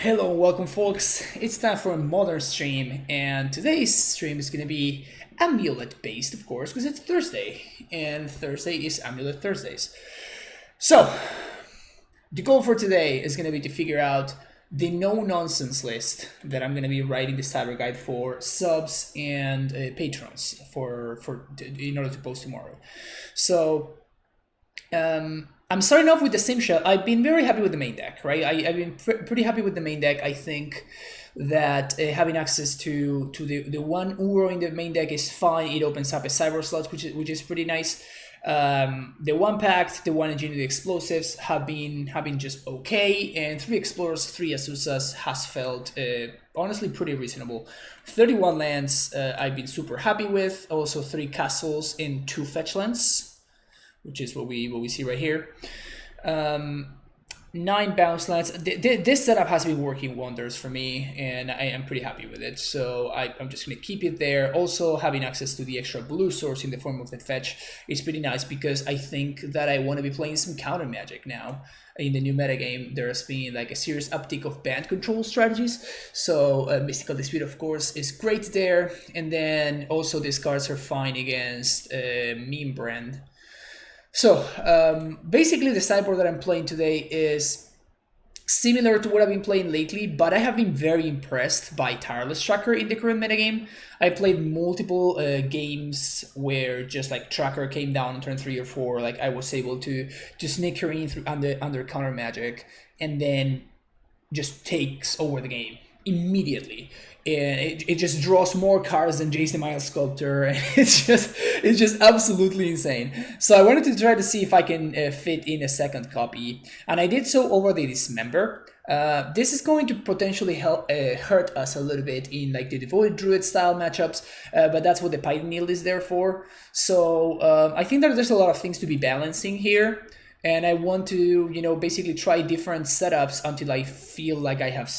Hello and welcome folks, it's time for a modern stream, and today's stream is going to be AmuLIT based, of course, because it's Thursday, and Thursday is AmuLIT Thursdays. So, the goal for today is going to be to figure out the no-nonsense list that I'm going to be writing the cyber guide for subs and patrons in order to post tomorrow. So, I'm starting off with the sim shell. I've been very happy with the main deck, right? I've been pretty happy with the main deck. I think that having access to the one Uro in the main deck is fine. It opens up a cyber slot, which is pretty nice. The one pact, the one engine, the explosives have been just okay, and 3 explorers, 3 Asusas has felt honestly pretty reasonable. 31 lands I've been super happy with. Also 3 castles and 2 fetch lands, which is what we see right here. 9 bounce lands. This setup has been working wonders for me, and I am pretty happy with it. So I'm just going to keep it there. Also, having access to the extra blue source in the form of the fetch is pretty nice, because I think that I want to be playing some counter magic now. In the new metagame, there's been like a serious uptick of band control strategies. So Mystical Dispute, of course, is great there. And then also these cards are fine against Meme Brand. So basically the sideboard that I'm playing today is similar to what I've been playing lately, but I have been very impressed by Tireless Tracker in the current metagame. I played multiple games where just like Tracker came down on turn 3 or 4, like I was able to sneak her in through under counter magic, and then just takes over the game immediately. And it just draws more cards than Jason Miles Sculptor, and it's just absolutely insane. So I wanted to try to see if I can fit in a second copy, and I did so over the Dismember. This is going to potentially hurt us a little bit in like the Devoted Druid style matchups, but that's what the Pioneer is there for. So I think that there's a lot of things to be balancing here. And I want to, basically try different setups until I feel like I have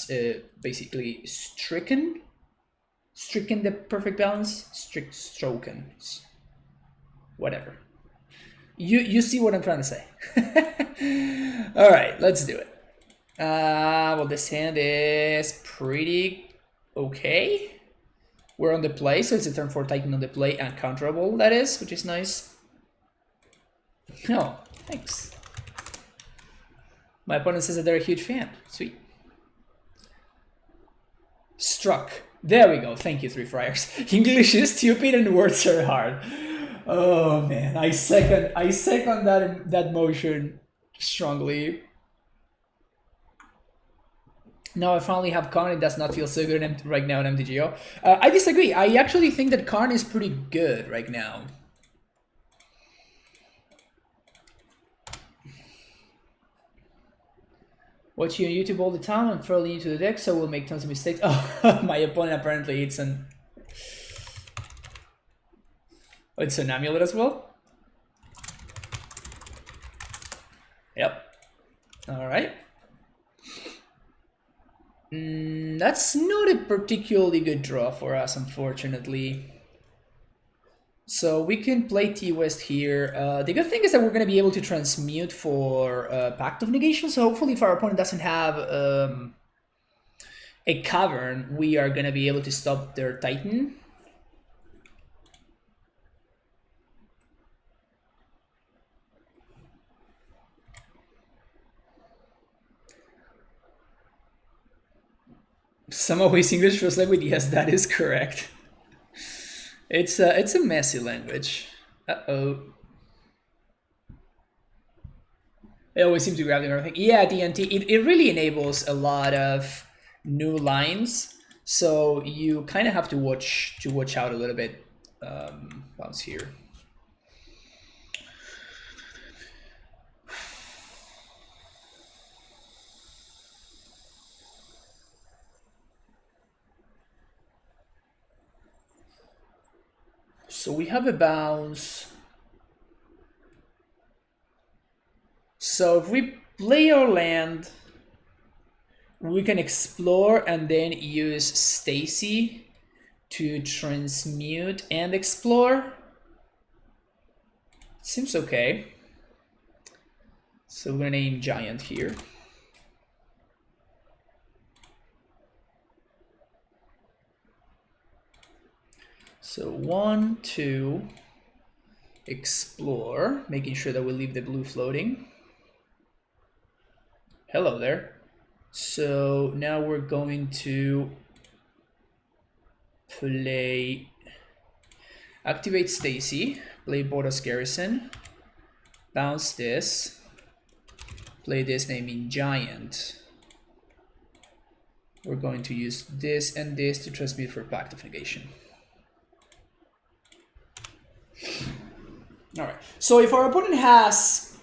basically stricken the perfect balance. Stroken. Whatever. You see what I'm trying to say. All right, let's do it. Well, this hand is pretty okay. We're on the play, so it's a turn 4 Titan on the play and counterable, that is, which is nice. No, thanks. My opponent says that they're a huge fan. Sweet. Struck. There we go. Thank you, Three Friars. English is stupid and words are hard. Oh man, I second that motion strongly. Now I finally have Karn. It does not feel so good right now in MTGO. I disagree. I actually think that Karn is pretty good right now. Watch you on YouTube all the time. I'm fairly new to the deck, so we'll make tons of mistakes. Oh, my opponent apparently it's an AmuLIT as well. Yep. All right. That's not a particularly good draw for us, unfortunately. So we can play T-West here. The good thing is that we're going to be able to transmute for Pact of Negation, so hopefully if our opponent doesn't have a Cavern, we are going to be able to stop their Titan. Some always English feels like with yes, that is correct. It's a messy language. Uh-oh. They always seem to grab everything. Yeah, DNT. It really enables a lot of new lines, so you kind of have to watch out a little bit. Bounce here. So we have a bounce. So if we play our land, we can explore and then use Stacy to transmute and explore. Seems okay. So we're gonna name Giant here. So 1, 2, explore, making sure that we leave the blue floating. Hello there. So now we're going to play, activate Stacy, play Bodas Garrison, bounce this, play this naming Giant. We're going to use this and this to transmute for Pact of Negation. All right, so if our opponent has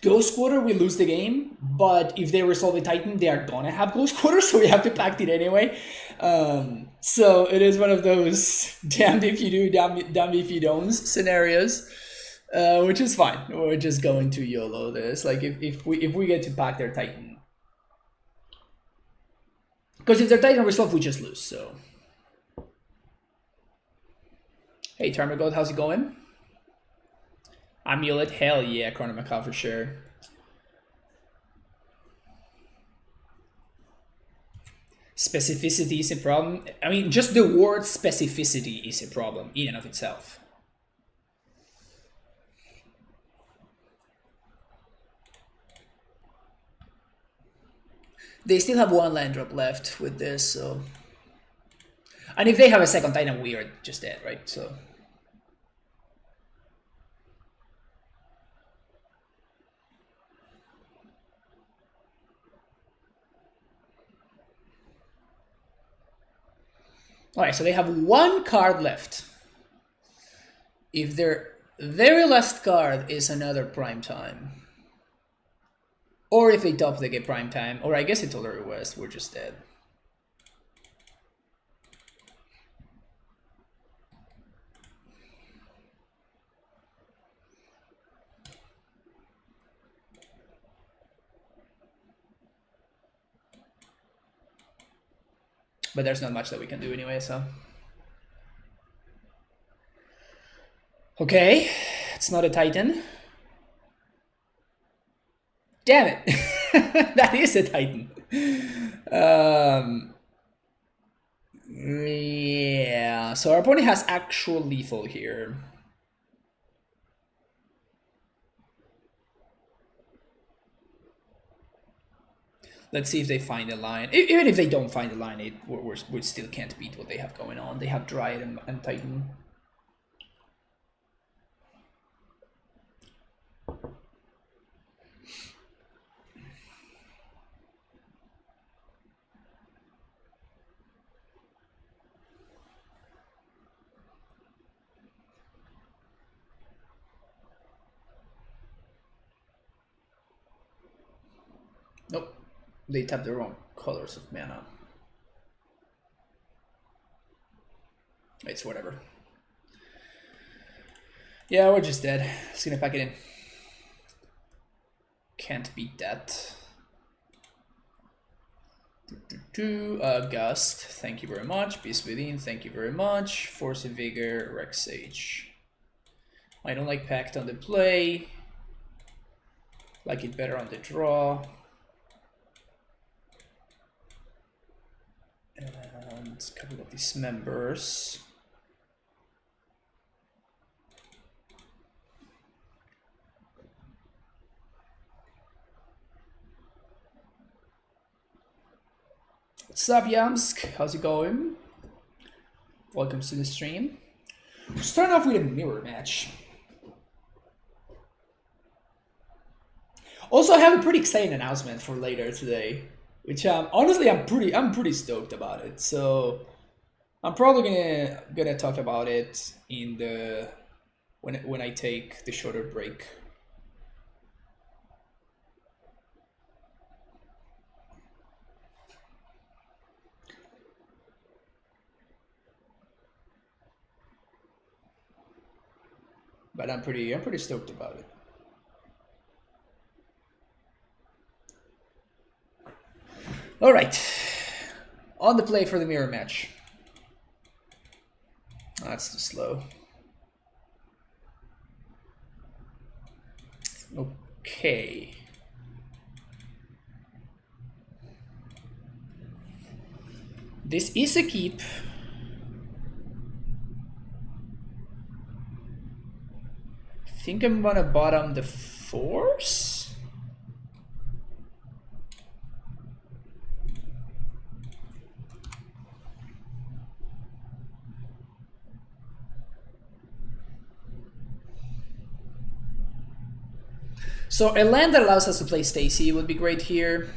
Ghost Quarter, we lose the game, but if they resolve a Titan, they are gonna have Ghost Quarter, so we have to pact it anyway. So it is one of those damned if you do, damned if you don't scenarios, which is fine. We're just going to YOLO this. Like if we get to pact their Titan, because if their Titan resolve, we just lose. So hey, Tarmagod, how's it going? AmuLIT, hell yeah, Chronomacau for sure. Specificity is a problem. I mean, just the word specificity is a problem in and of itself. They still have one land drop left with this, so. And if they have a second Titan, we are just dead, right? So. Alright, so they have one card left. If their very last card is another prime time, or if they top, they get prime time, or I guess it's already West, we're just dead. But there's not much that we can do anyway, so. Okay, it's not a Titan. Damn it! That is a Titan. Yeah, so our opponent has actual lethal here. Let's see if they find a line. Even if they don't find a line, we still can't beat what they have going on. They have Dryad and Titan. Nope. They tap the wrong colors of mana. It's whatever. Yeah, we're just dead. Just gonna pack it in. Can't beat that. Gust, thank you very much. Beast Within, thank you very much. Force of Vigor, Rex Sage. I don't like Pact on the play. Like it better on the draw. And a couple of these members. What's up, Yamsk? How's it going? Welcome to the stream. Starting off with a mirror match. Also, I have a pretty exciting announcement for later today, which honestly I'm pretty stoked about it. So I'm probably gonna talk about it in the when I take the shorter break. But I'm pretty stoked about it. All right, on the play for the mirror match. That's too slow. Okay. This is a keep. think I'm gonna bottom the force. So a land that allows us to play Stacy would be great here.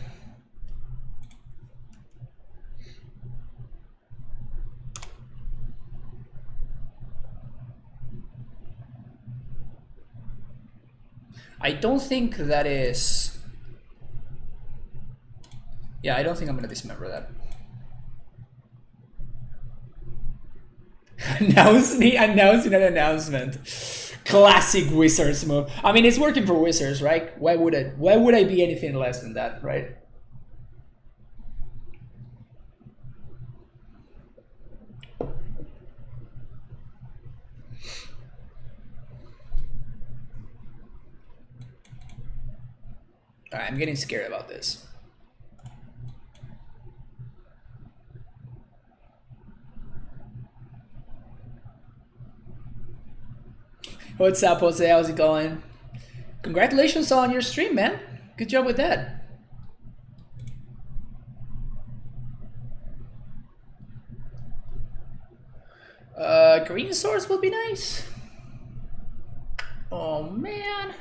I don't think that is... Yeah, I don't think I'm gonna dismember that. Announcing an announcement. Classic Wizards move. I mean, it's working for Wizards, right? Why would I be anything less than that, right? Alright, I'm getting scared about this. What's up, Jose? How's it going? Congratulations on your stream, man. Good job with that. Green source would be nice. Oh, man.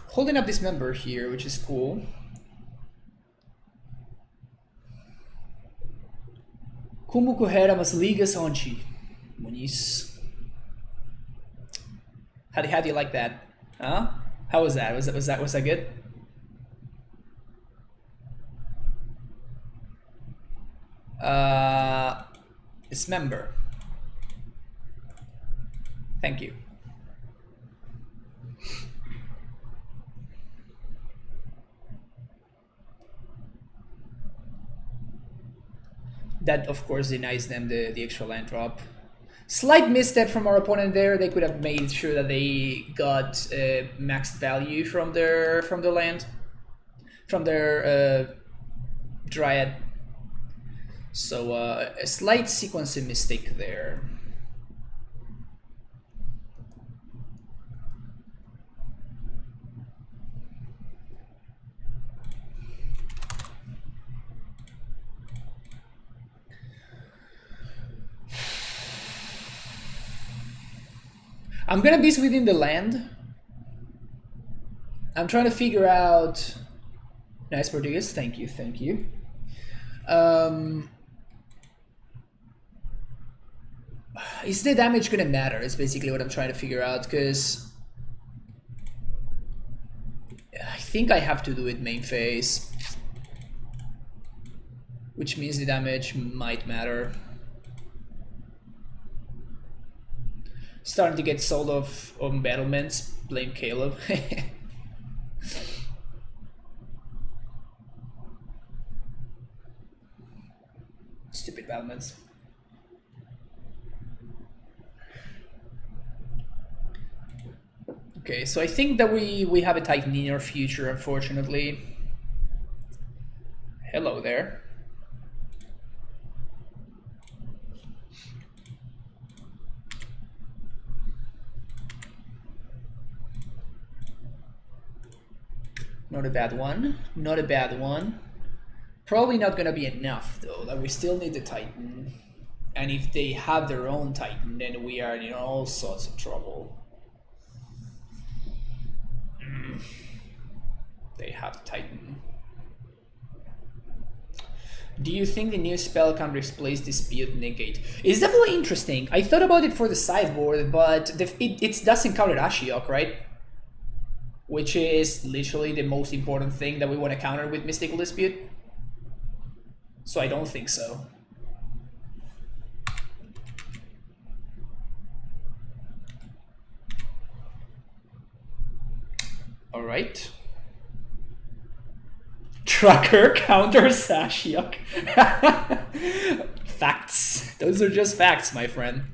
Holding up this member here, which is cool. Como correr umas ligas onde? Muniz. How do you like that? Huh? How was that? Was that good? Dismember. Thank you. That of course denies them the extra land drop. Slight misstep from our opponent there. They could have made sure that they got maxed value from their land, from their Dryad. So a slight sequencing mistake there. I'm gonna beast within the land. I'm trying to figure out... Nice, Portuguese. Thank you, thank you. Is the damage gonna matter? Is basically what I'm trying to figure out, because I think I have to do it main phase, which means the damage might matter. Starting to get sold off on battlements. Blame Caleb. Stupid battlements. Okay, so I think that we have a Titan in our future, unfortunately. Hello there. Not a bad one. Not a bad one. Probably not gonna be enough though. Like, we still need the Titan. And if they have their own Titan, then we are in all sorts of trouble. They have Titan. Do you think the new spell can replace Dispute Negate? It's definitely interesting. I thought about it for the sideboard, but it doesn't counter Ashiok, right? Which is literally the most important thing that we want to counter with Mystical Dispute. So I don't think so. All right. Trucker counters Ashiok. Facts. Those are just facts, my friend.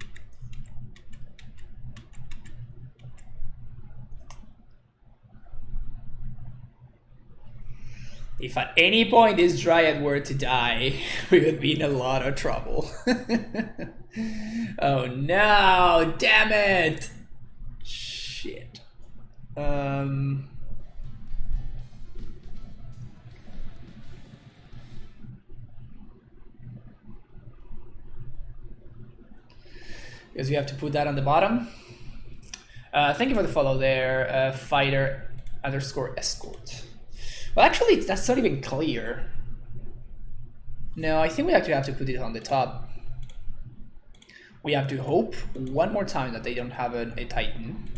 If at any point this Dryad were to die, we would be in a lot of trouble. Oh no, damn it! Shit. Because we have to put that on the bottom. Thank you for the follow there, fighter _ escort. Well, actually, that's not even clear. No, I think we actually have to put it on the top. We have to hope one more time that they don't have a Titan.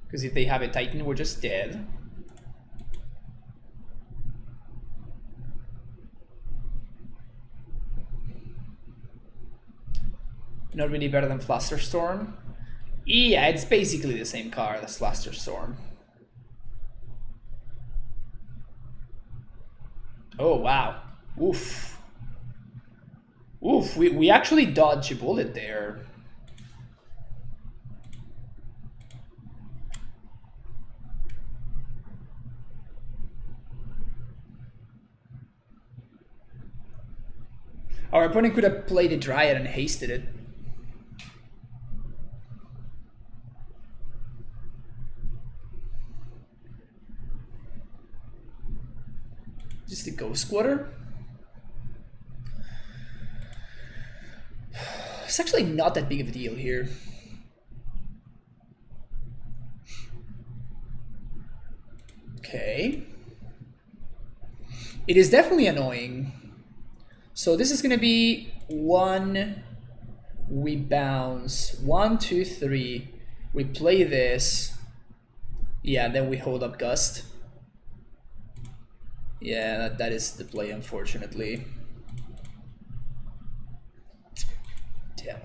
Because if they have a Titan, we're just dead. Not really better than Flusterstorm. Yeah, it's basically the same card as Flusterstorm. Oh, wow. Oof. Oof, we actually dodged a bullet there. Our opponent could have played a Dryad and hasted it. Just the Ghost Squatter? It's actually not that big of a deal here. Okay. It is definitely annoying. So this is gonna be 1, we bounce, 1, 2, 3, we play this, yeah, then we hold up Gust. Yeah, that is the play, unfortunately. Damn it.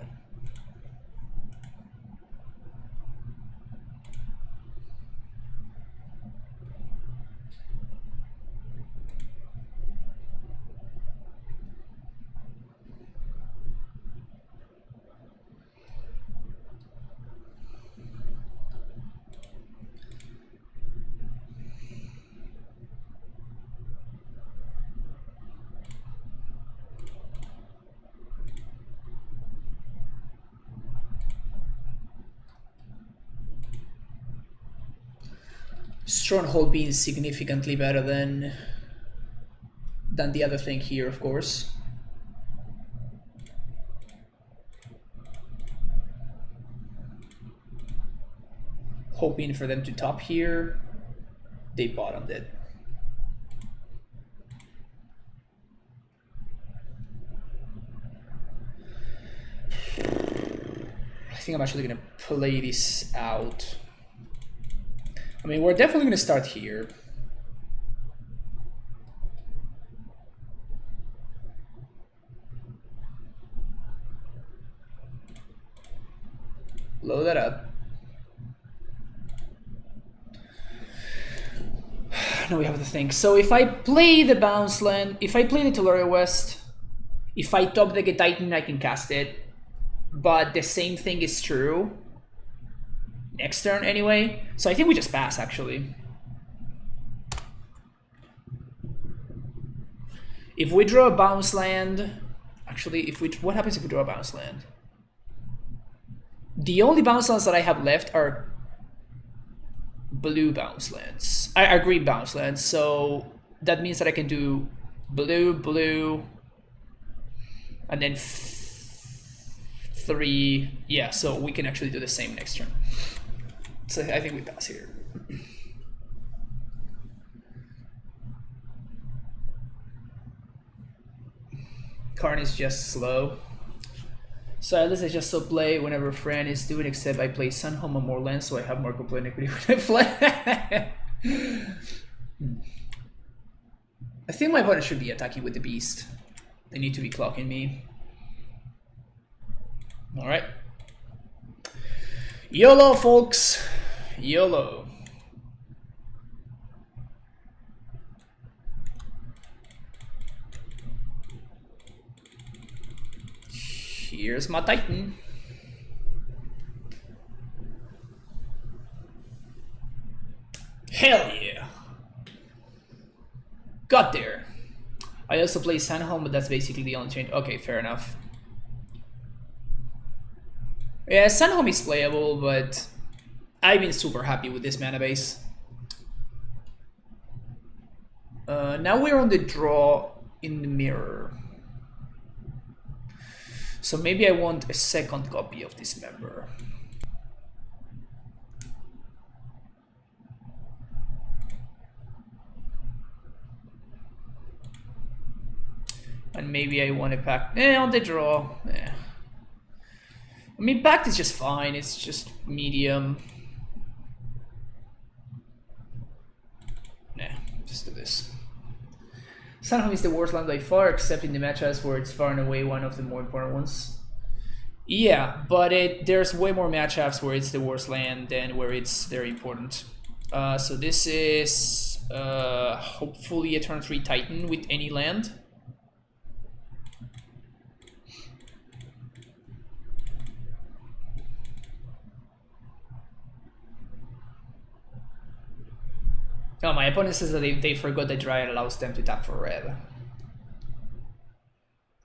Stronghold being significantly better than the other thing here, of course. Hoping for them to top here. They bottomed it. I think I'm actually gonna play this out. I mean, we're definitely gonna start here. Blow that up. Now we have the thing. So if I play the bounce land, if I play the Tellurian West, if I top deck a Titan, I can cast it. But the same thing is true next turn anyway. So I think we just pass, actually. If we draw a bounce land, actually, what happens if we draw a bounce land? The only bounce lands that I have left are blue bounce lands. Are green bounce lands, so that means that I can do blue, blue, and then 3. Yeah, so we can actually do the same next turn. So I think we pass here. Karn is just slow. So at least I just so play whenever Fran is doing, except I play Sunhome and more lands, so I have more complete equity when I play. I think my opponent should be attacking with the Beast. They need to be clocking me. Alright. YOLO, folks. YOLO. Here's my Titan. Hell yeah. got there. I also play Sandhelm, but that's basically the only change. Okay, fair enough. Yeah, Sandhelm is playable, but I've been super happy with this mana base. Now we're on the draw in the mirror. So maybe I want a second copy of this member. And maybe I want a pack. On the draw. I mean, packed is just fine. It's just medium. Just do this. Sandhelm is the worst land by far, except in the matchups where it's far and away one of the more important ones. Yeah, but there's way more matchups where it's the worst land than where it's very important. So this is hopefully a turn 3 Titan with any land. Oh, my opponent says that they forgot that Dryad allows them to tap for red.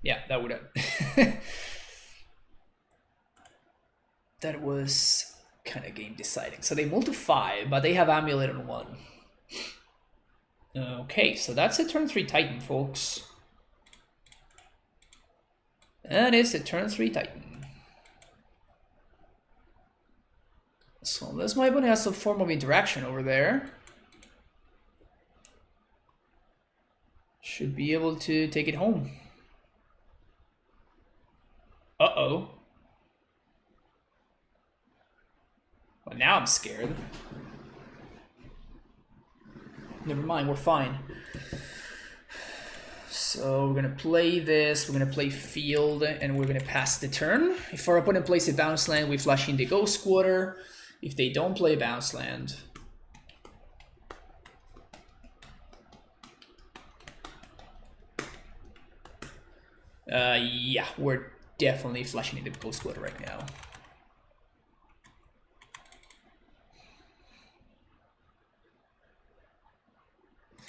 Yeah, that would have. That was kind of game deciding. So they move to 5, but they have AmuLIT on 1. Okay, so that's a turn 3 Titan, folks. That is a turn 3 Titan. So unless my opponent has some form of interaction over there, should be able to take it home. Uh-oh. Well, now I'm scared. Never mind, we're fine. So we're gonna play this, we're gonna play field, and we're gonna pass the turn. If our opponent plays a bounce land, we flash in the Ghost Quarter. If they don't play a bounce land, yeah, we're definitely flashing in the Ghost Quarter right now.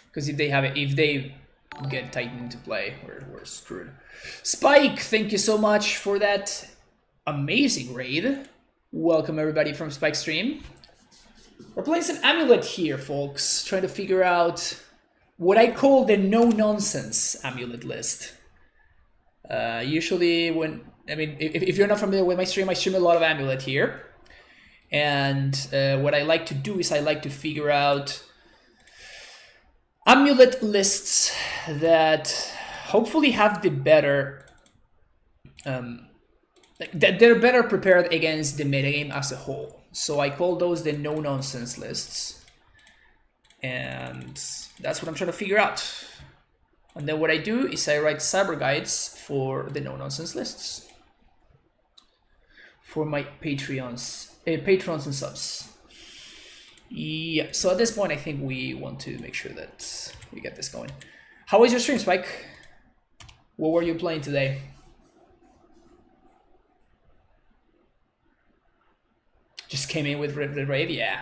Because if they get Titan to play, we're screwed. Spike, thank you so much for that amazing raid. Welcome everybody from Spike Stream. We're playing some AmuLIT here, folks. Trying to figure out what I call the no-nonsense AmuLIT list. Usually if you're not familiar with my stream, I stream a lot of AmuLIT here. And what I like to do is I like to figure out AmuLIT lists that hopefully have the better, that they're better prepared against the metagame as a whole. So I call those the no-nonsense lists. And that's what I'm trying to figure out. And then what I do is I write cyber guides for the no-nonsense lists. For my patrons and subs. Yeah, so at this point I think we want to make sure that we get this going. How was your stream, Spike? What were you playing today? Just came in with the raid, yeah.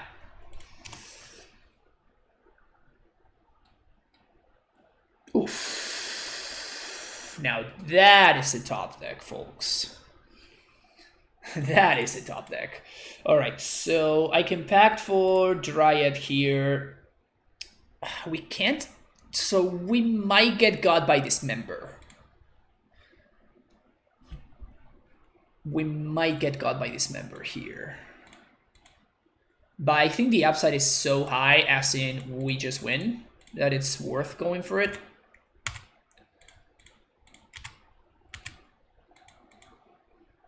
Oof. Now that is a top deck, folks. That is a top deck. Alright, so I can pact for Dryad here. We can't, so we might get got by Dismember. We might get got by Dismember here. But I think the upside is so high, as in we just win, that it's worth going for it.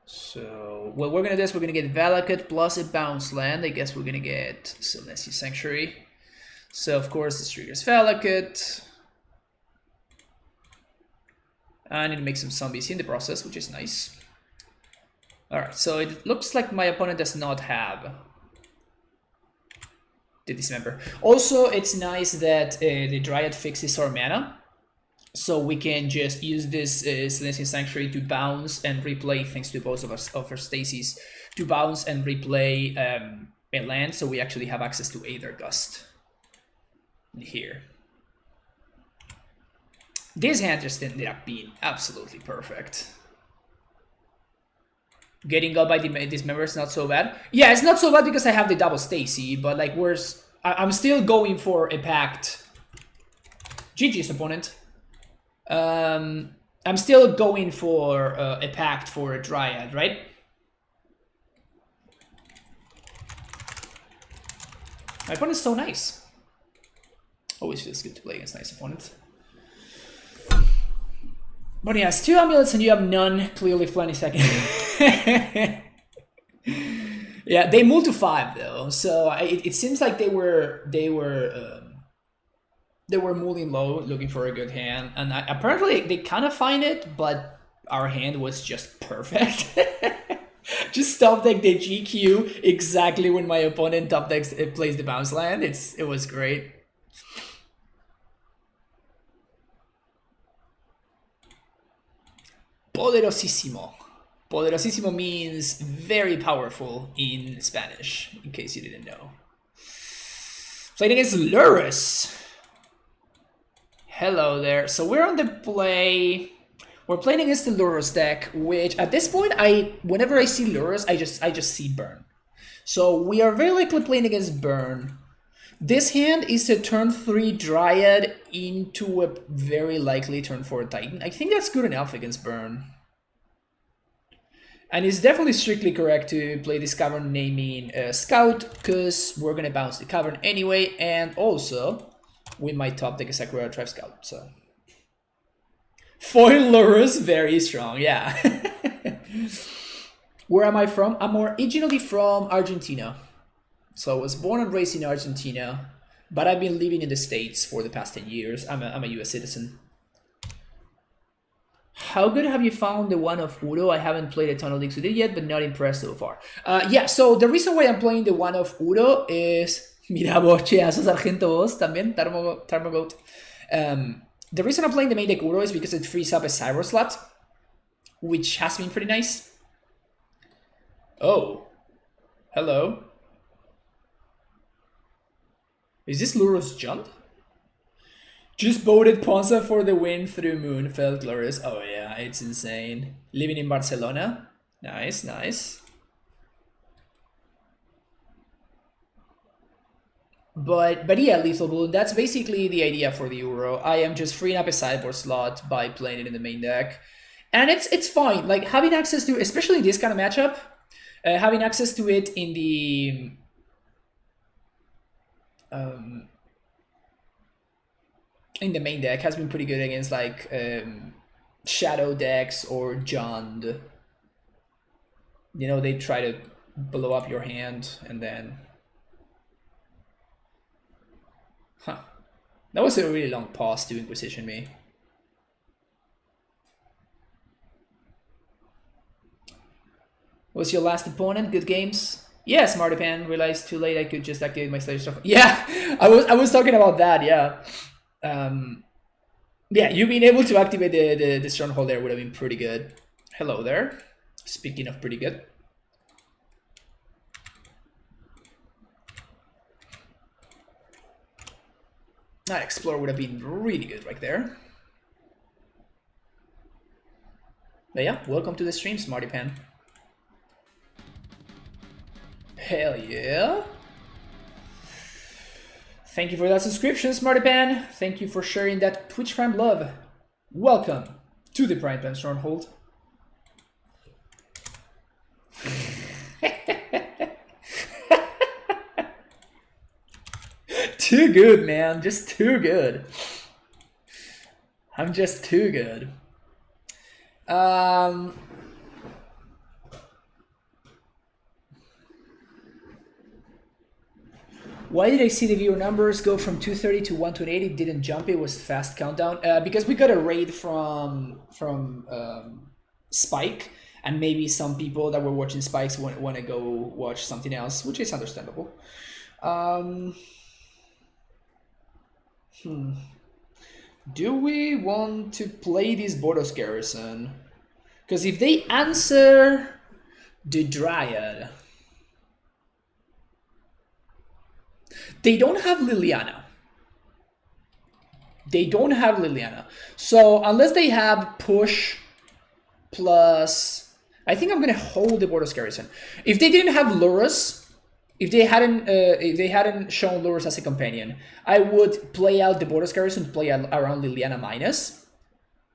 So what we're gonna do is we're gonna get Valakut plus a bounce land. I guess we're gonna get Celestia Sanctuary. So of course this triggers Valakut. And it makes some zombies in the process, which is nice. Alright, so it looks like my opponent does not have the Dismember. Also, it's nice that the Dryad fixes our mana. So we can just use this Celestial Sanctuary to bounce and replay, thanks to both of our stasis, to bounce and replay a land, so we actually have access to Aether Gust here. This hand just ended up being absolutely perfect. Getting up by the dismember is not so bad. Yeah, it's not so bad because I have the double Stacy, but like I'm still going for a pact. GG's opponent. I'm still going for a pact for a Dryad, right? My opponent's so nice. Always feels good to play against nice opponents. But he has 2 amulets and you have none. Clearly plenty second. Yeah, they moved to 5 though, so it seems like they were moving low, looking for a good hand, and apparently they kind of find it, but our hand was just perfect. Just top deck the GQ exactly when my opponent top decks plays the bounce land. It was great. Poderosísimo. Poderosísimo means very powerful in Spanish, in case you didn't know. Playing against Lurrus. Hello there. So we're on the play. We're playing against the Lurrus deck, which at this point, whenever I see Lurrus, I just see Burn. So we are very likely playing against Burn. This hand is a turn 3 Dryad into a very likely turn 4 Titan. I think that's good enough against Burn. And it's definitely strictly correct to play this cavern naming Scout, because we're going to bounce the cavern anyway, and also we might top deck a Sakura Tribe Scout, so. Foil Lurrus, very strong, yeah. Where am I from? I'm originally from Argentina. So I was born and raised in Argentina, but I've been living in the States for the past 10 years. I'm a US citizen. How good have you found the one of Udo? I haven't played a ton of leagues with it yet, but not impressed so far. Yeah, so the reason why I'm playing the one of Udo is... Mira vos, cheazos Argento vos, también, Tarmogoat. The reason I'm playing the main deck Udo is because it frees up a Cyber slot, which has been pretty nice. Oh. Hello. Is this Lurrus Junt? Just voted Ponza for the win through Moon, felt Lurrus. Oh yeah, it's insane. Living in Barcelona. Nice, nice. But yeah, Lethal Balloon, that's basically the idea for the Euro. I am just freeing up a sideboard slot by playing it in the main deck. And it's fine. Like, having access to, especially this kind of matchup, having access to it in the... in the main deck has been pretty good against like Shadow decks or Jund. You know, they try to blow up your hand and then... Huh. That was a really long pause to Inquisition me. Was your last opponent? Good games? Yes, Mardipan. Realized too late I could just activate my Slayer stuff. Yeah, I was talking about that, yeah. Yeah, you being able to activate the Stronghold there would have been pretty good. Hello there. Speaking of pretty good. That Explorer would have been really good right there. But yeah, welcome to the stream, Smartypan. Hell yeah. Thank you for that subscription, Smartypan. Thank you for sharing that Twitch Prime love. Welcome to the Prime Time Stronghold. Too good, man. Just too good. I'm just too good. Why did I see the viewer numbers go from 230 to 128? It didn't jump. It was fast countdown. Because we got a raid from Spike, and maybe some people that were watching Spikes want to go watch something else, which is understandable. Do we want to play this Boros Garrison? Because if they answer the Dryad, they don't have Liliana. They don't have Liliana. So unless they have push plus... I think I'm going to hold the Boros Garrison. If they didn't have Lurrus, if they hadn't shown Lurrus as a companion, I would play out the Boros Garrison to play around Liliana minus,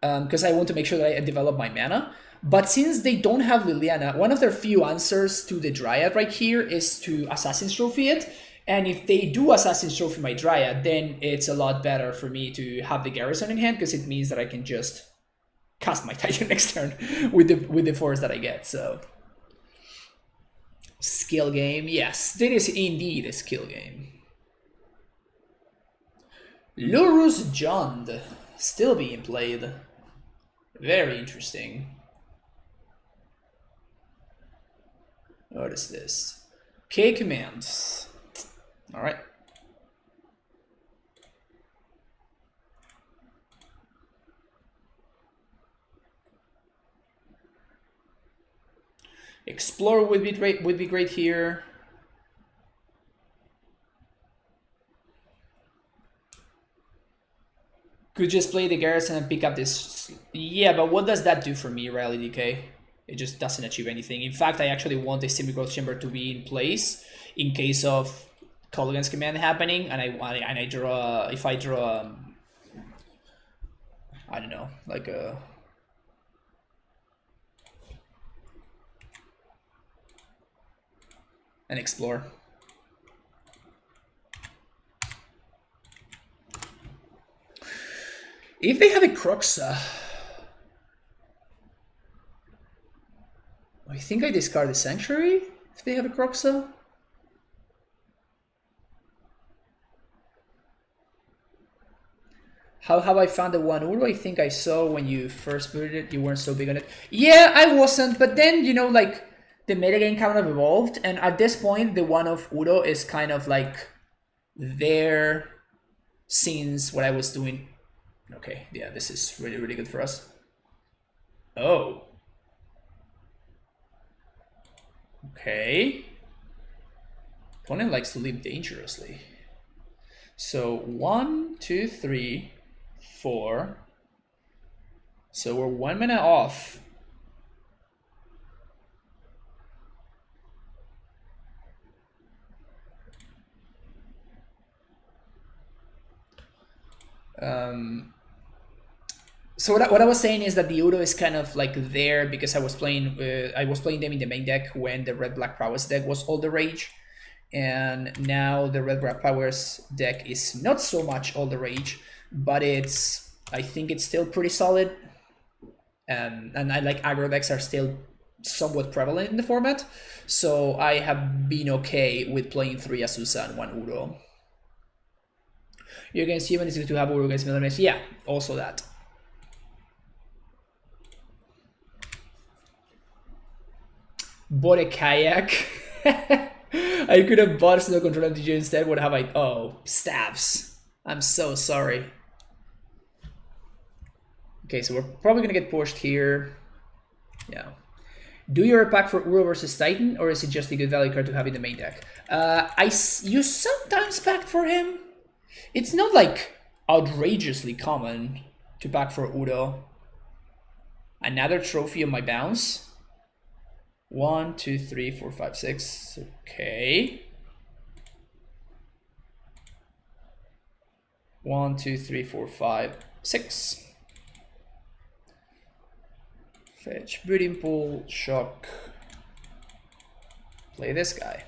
because I want to make sure that I develop my mana. But since they don't have Liliana, one of their few answers to the Dryad right here is to Assassin's Trophy it. And if they do Assassin's Trophy my Dryad, then it's a lot better for me to have the Garrison in hand, because it means that I can just cast my Titan next turn with the force that I get. So skill game, yes, that is indeed a skill game. Lurrus Jund still being played. Very interesting. What is this? K commands. All right. Explore would be great here. Could just play the Garrison and pick up this. Yeah, but what does that do for me, Rally DK? It just doesn't achieve anything. In fact, I actually want the Simic Growth Chamber to be in place in case of Colligan's command happening, and I draw. If I draw, I don't know, like a. And explore. If they have a Croxa, I think I discard the Sanctuary if they have a Croxa. How have I found the one Uro? I think I saw when you first booted it, you weren't so big on it. Yeah, I wasn't, but then, you know, like, the metagame kind of evolved, and at this point, the one of Uro is kind of like there since what I was doing. Okay, yeah, this is really, really good for us. Oh. Okay. Opponent likes to live dangerously. So 1, 2, 3, 4. So we're 1 mana off. So what I was saying is that the Udo is kind of like there because I was playing them in the main deck when the Red Black Prowess deck was all the rage, and now the Red Black Prowess deck is not so much all the rage, but I think it's still pretty solid, and I like aggro decks are still somewhat prevalent in the format, so I have been okay with playing 3 Azusa and 1 Udo. You're against human, it's good to have Uro against Millennials. Yeah, also that. Bought a kayak. I could have bought Snow Control MTG instead. What have I? Oh, stabs. I'm so sorry. Okay, so we're probably gonna get pushed here. Yeah. Do you have a pack for Uro versus Titan, or is it just a good value card to have in the main deck? You sometimes pack for him. It's not like outrageously common to pack for Udo. Another trophy on my bounce. 1, 2, 3, 4, 5, 6. Okay. 1, 2, 3, 4, 5, 6. Fetch, Breeding Pool, Shock. Play this guy.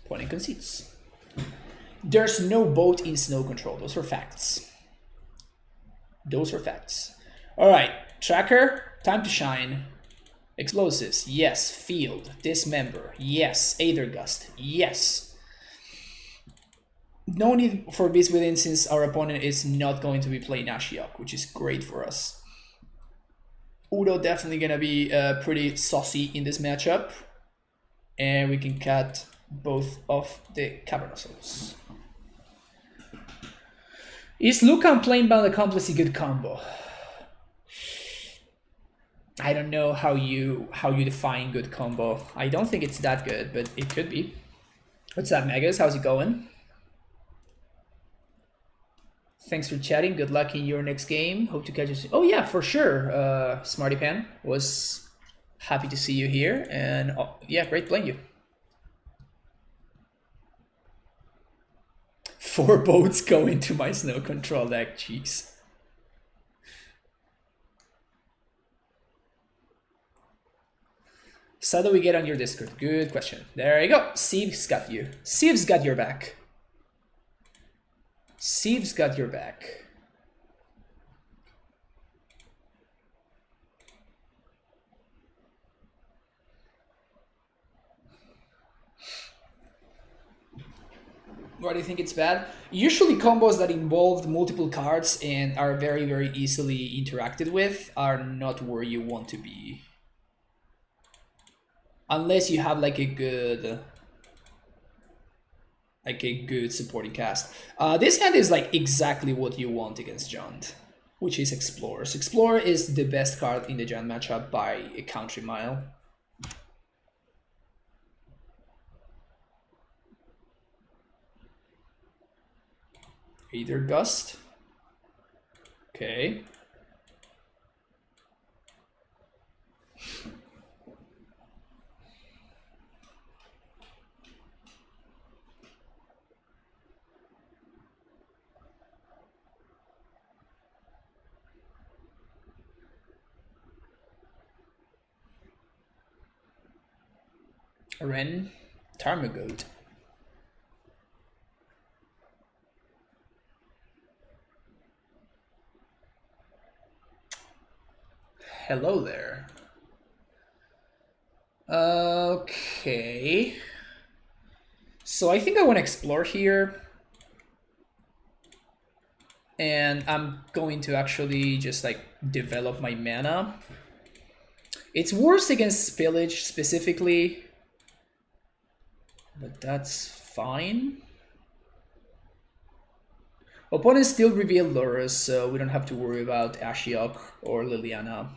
Opponent concedes. There's no boat in Snow Control. Those are facts. Those are facts. All right, Tracker, time to shine. Explosives, yes. Field, Dismember, yes. Aether Gust, yes. No need for Beast Within since our opponent is not going to be playing Ashiok, which is great for us. Udo definitely gonna be pretty saucy in this matchup. And we can cut both of the Cavernosaurs. Is Lucan Planebound Accomplice a good combo? I don't know how you define good combo. I don't think it's that good, but it could be. What's up, Megas? How's it going? Thanks for chatting. Good luck in your next game. Hope to catch you soon. Oh yeah, for sure. Smarty Pan was happy to see you here, and yeah, great playing you. 4 boats go into my snow control deck. Jeez. So how do we get on your Discord? Good question. There you go. Steve's got you. Steve's got your back. Steve's got your back. Why do you think it's bad? Usually combos that involve multiple cards and are very, very easily interacted with are not where you want to be. Unless you have like a good supporting cast. This hand is like exactly what you want against Jund, which is Explorers. Explorer is the best card in the Jund matchup by a country mile. Either Gust. Okay. Ren, Tarmogoat. Hello there. Okay. So I think I want to explore here. And I'm going to actually just like develop my mana. It's worse against Spillage specifically, but that's fine. Opponents still reveal Lurrus, so we don't have to worry about Ashiok or Liliana.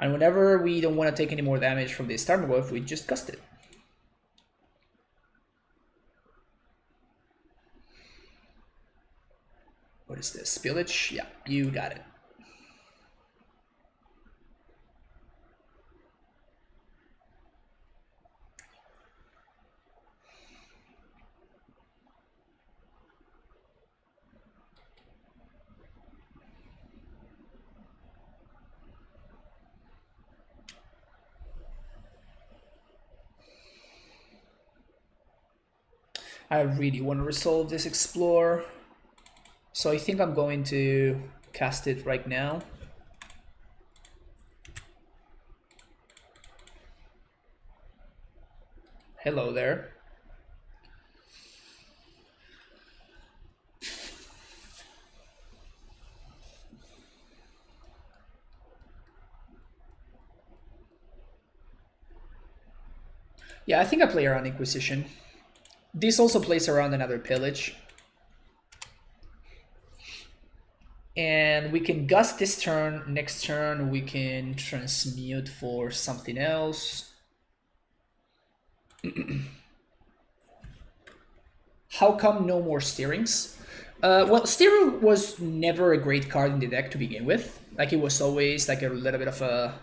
And whenever we don't want to take any more damage from this Tarmogoyf, we just Gust it. What is this? Spillage? Yeah, you got it. I really want to resolve this Explore. So I think I'm going to cast it right now. Hello there. Yeah, I think I play around Inquisition. This also plays around another Pillage. And we can Gust this turn. Next turn we can Transmute for something else. How come no more Steerings? Well, Steering was never a great card in the deck to begin with. Like, it was always like a little bit of a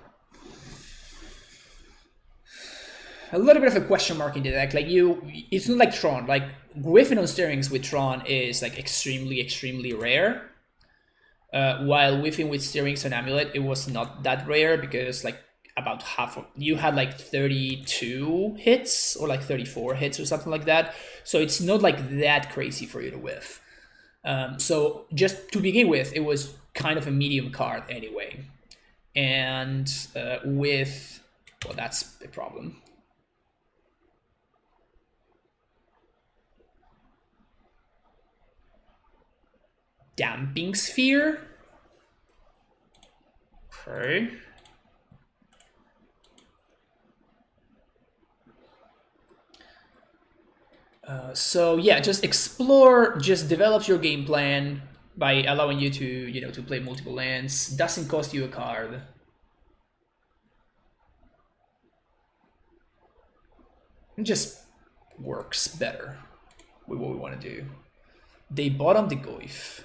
question mark in the deck. Like, it's not like Tron. Like, Griffin on Steerings with Tron is like extremely, extremely rare. While Whiffing with Steerings on AmuLIT, it was not that rare because like about half of you had like 32 hits or like 34 hits or something like that. So it's not like that crazy for you to whiff. So just to begin with, it was kind of a medium card anyway. And with, well, that's a problem. Damping Sphere. Okay. So yeah, just explore, just develop your game plan by allowing you to, to play multiple lands. Doesn't cost you a card. Just works better with what we want to do. They bottom the Goif.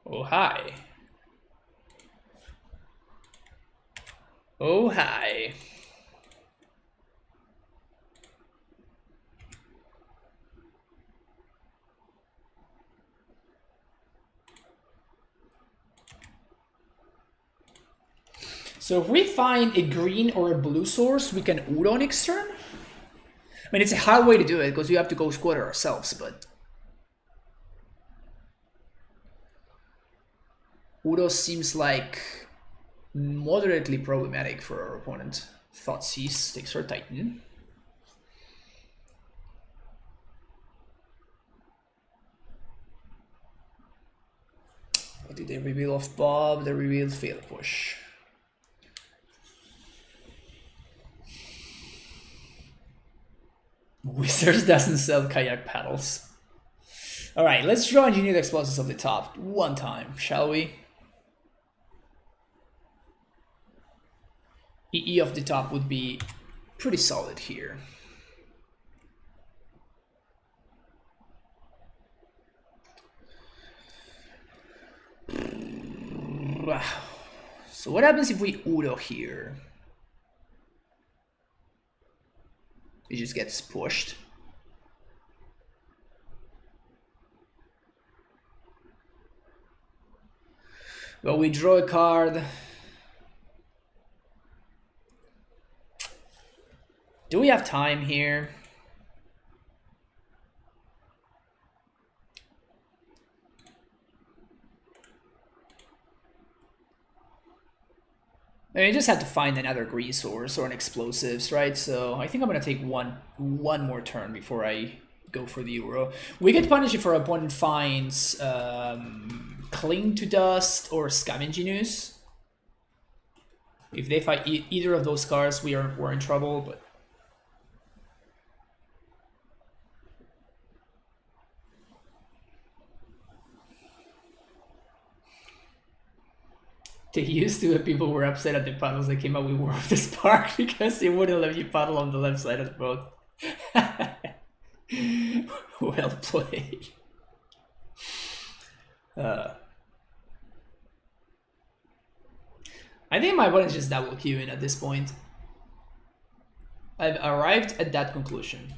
Oh, hi. Oh, hi. So if we find a green or a blue source, we can Udo next turn. I mean, it's a hard way to do it because we have to go squatter ourselves, but Udo seems like moderately problematic for our opponent. Thoughtseize takes her Titan. What did they reveal off Bob? They revealed Fail Push. Wizards doesn't sell kayak paddles. Alright, let's draw Engineered Explosives off the top one time, shall we? EE off the top would be pretty solid here. So what happens if we Udo here? It just gets pushed. Well, we draw a card. Do we have time here? I mean, I just have to find another green source or an explosives, right? So I think I'm gonna take one more turn before I go for the Euro. We get punished if our opponent finds Cling to Dust or Scavenging News. If they fight either of those cards, we're in trouble. But they used to, people were upset at the paddles that came out with War of the Spark because they wouldn't let you paddle on the left side of the boat. Well played. I think my opponent's just double queuing at this point. I've arrived at that conclusion.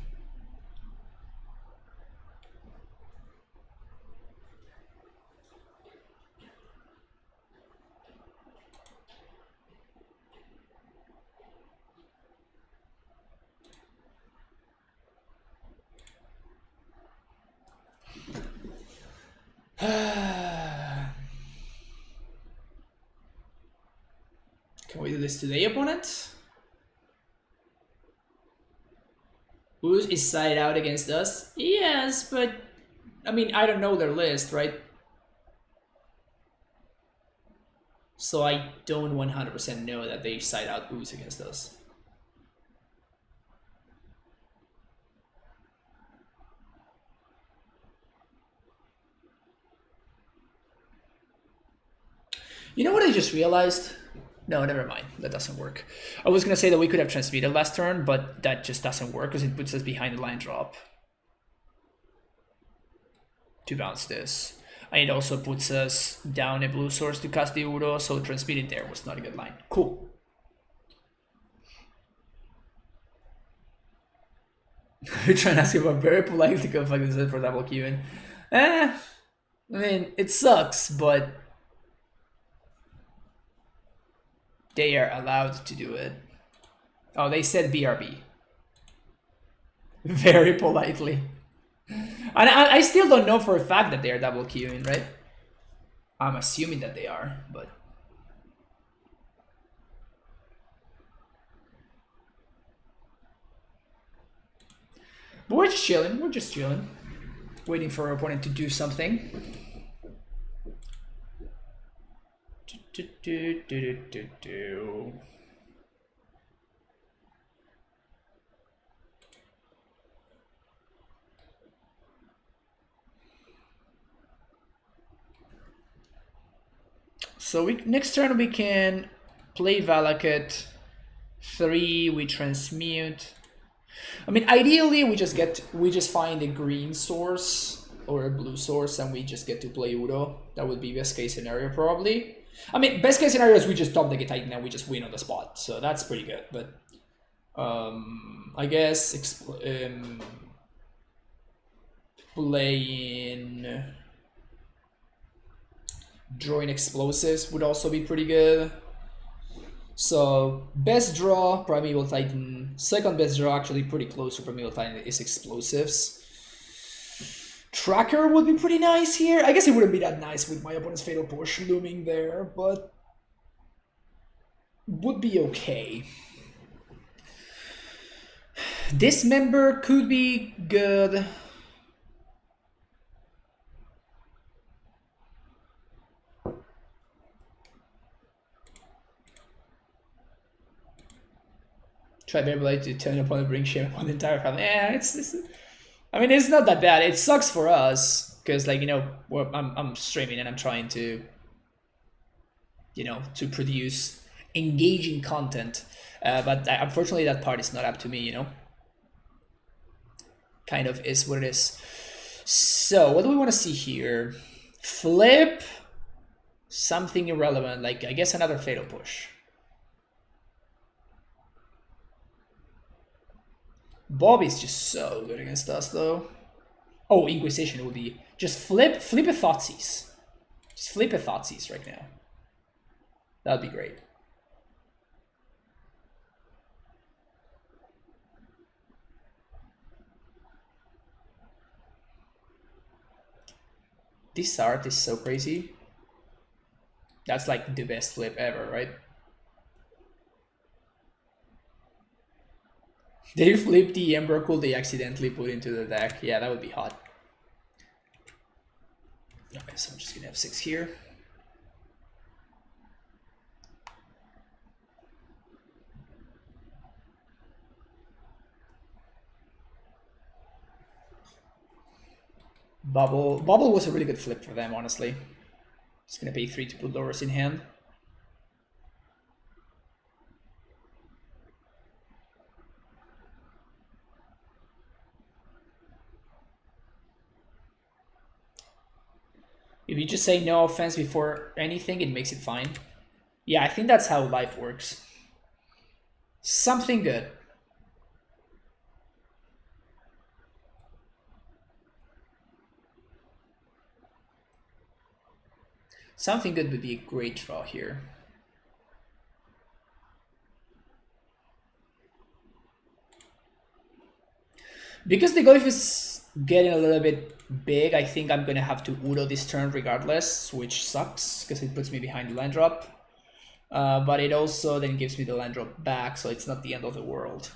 Can we do this today, opponent? Ooze is side out against us? Yes, but I mean, I don't know their list, right? So I don't 100% know that they side out Ooze against us. You know what I just realized? No, never mind. That doesn't work. I was going to say that we could have transmitted last turn, but that just doesn't work because it puts us behind the line drop to bounce this. And it also puts us down a blue source to cast the Udo, so transmitting there was not a good line. Cool. We're trying to ask you about very politely go fucking set for double queuing. I mean, it sucks, but they are allowed to do it. Oh, they said BRB. Very politely. And I still don't know for a fact that they are double queuing, right? I'm assuming that they are, but... But we're just chilling. We're just chilling. Waiting for our opponent to do something. So next turn we can play Valakut. 3, we transmute. I mean, ideally, we just find a green source or a blue source, and we just get to play Udo. That would be best case scenario, probably. I mean, best case scenario is we just top the Titan and we just win on the spot. So that's pretty good. But I guess playing drawing explosives would also be pretty good. So best draw, Primeval Titan. Second best draw, actually pretty close to Primeval Titan, is explosives. Tracker would be pretty nice here. I guess it wouldn't be that nice with my opponent's Fatal Push looming there, but would be okay. Dismember could be good. Try Beyblade to turn upon and bring shame upon the entire family. Yeah, I mean, it's not that bad. It sucks for us because, like, you know, I'm streaming and I'm trying to, you know, to produce engaging content, but unfortunately that part is not up to me. You know, kind of is what it is. So what do we want to see here? Flip something irrelevant, like I guess another Fatal Push. Bobby's just so good against us, though. Oh, Inquisition would be just flip a Thoughtseize. Just flip a Thoughtseize right now. That would be great. This art is so crazy. That's like the best flip ever, right? They flip the Embercool they accidentally put into the deck. Yeah, that would be hot. Okay, so I'm just gonna have 6 here. Bubble was a really good flip for them, honestly. Just gonna pay 3 to put Lurrus in hand. If you just say no offense before anything, it makes it fine. Yeah, I think that's how life works. Something good. Something good would be a great draw here. Because the Goif is getting a little bit big, I think I'm gonna have to Udo this turn regardless, which sucks because it puts me behind the land drop. But it also then gives me the land drop back, so it's not the end of the world.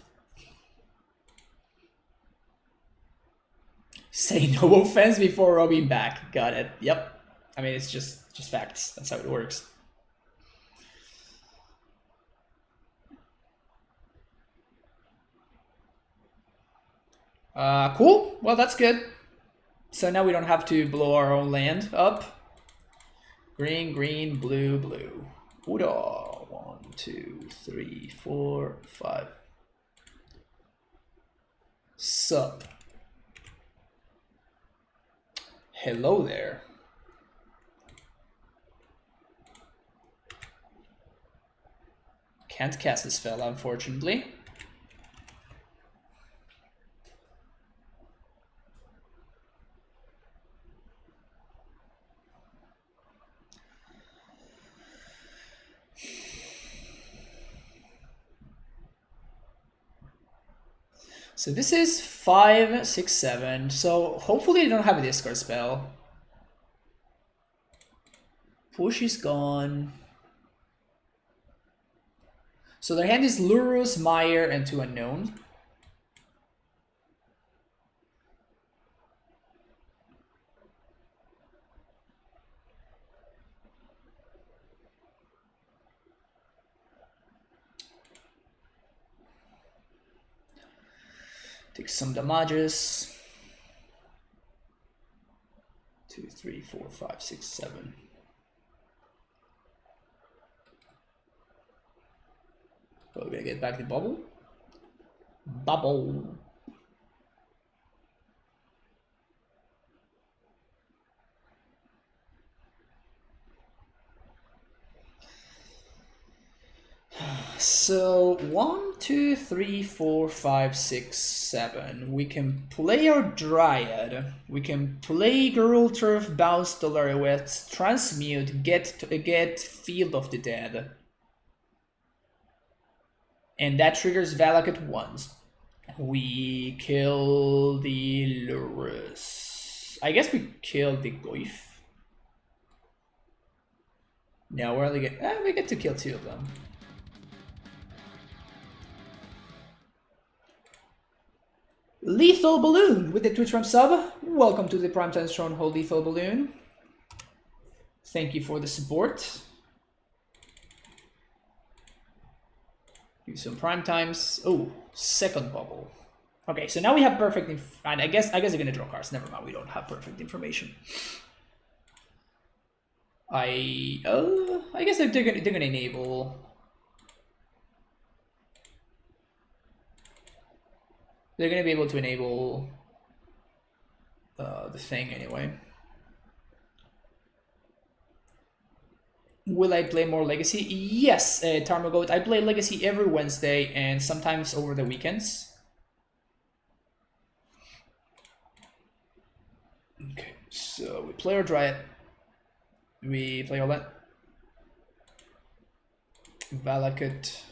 Say no offense before robbing back. Got it. Yep. I mean, it's just facts. That's how it works. Cool. Well, that's good. So now we don't have to blow our own land up. Green, green, blue, blue. Udo. 1, 2, 3, 4, 5. Sup. Hello there. Can't cast this spell, unfortunately. So this is 5, 6, 7. So hopefully they don't have a discard spell. Push is gone. So their hand is Lurrus, Meyer, and 2 unknown. Take some damages. 2, 3, 4, 5, 6, 7. But we're gonna get back the bubble. bubble. So 1, 2, 3, 4, 5, 6, 7. We can play our Dryad. We can play Girl Turf, Bounce the Lurrus, Transmute, get Field of the Dead. And that triggers Valak at once. We kill the Lurrus. I guess we kill the Goyf. No, we get to kill 2 of them. Lethal Balloon with the Twitch Prime sub. Welcome to the Primetime Stronghold, Lethal Balloon. Thank you for the support. Do some prime times. Oh, second bubble. Okay, so now we have perfect. And I guess they're gonna draw cards. Never mind, we don't have perfect information. I guess they're gonna enable. They're gonna be able to enable the thing anyway. Will I play more Legacy? Yes, Tarmagoat. I play Legacy every Wednesday and sometimes over the weekends. Okay, so we play our Dryad. We play all that. Valakut.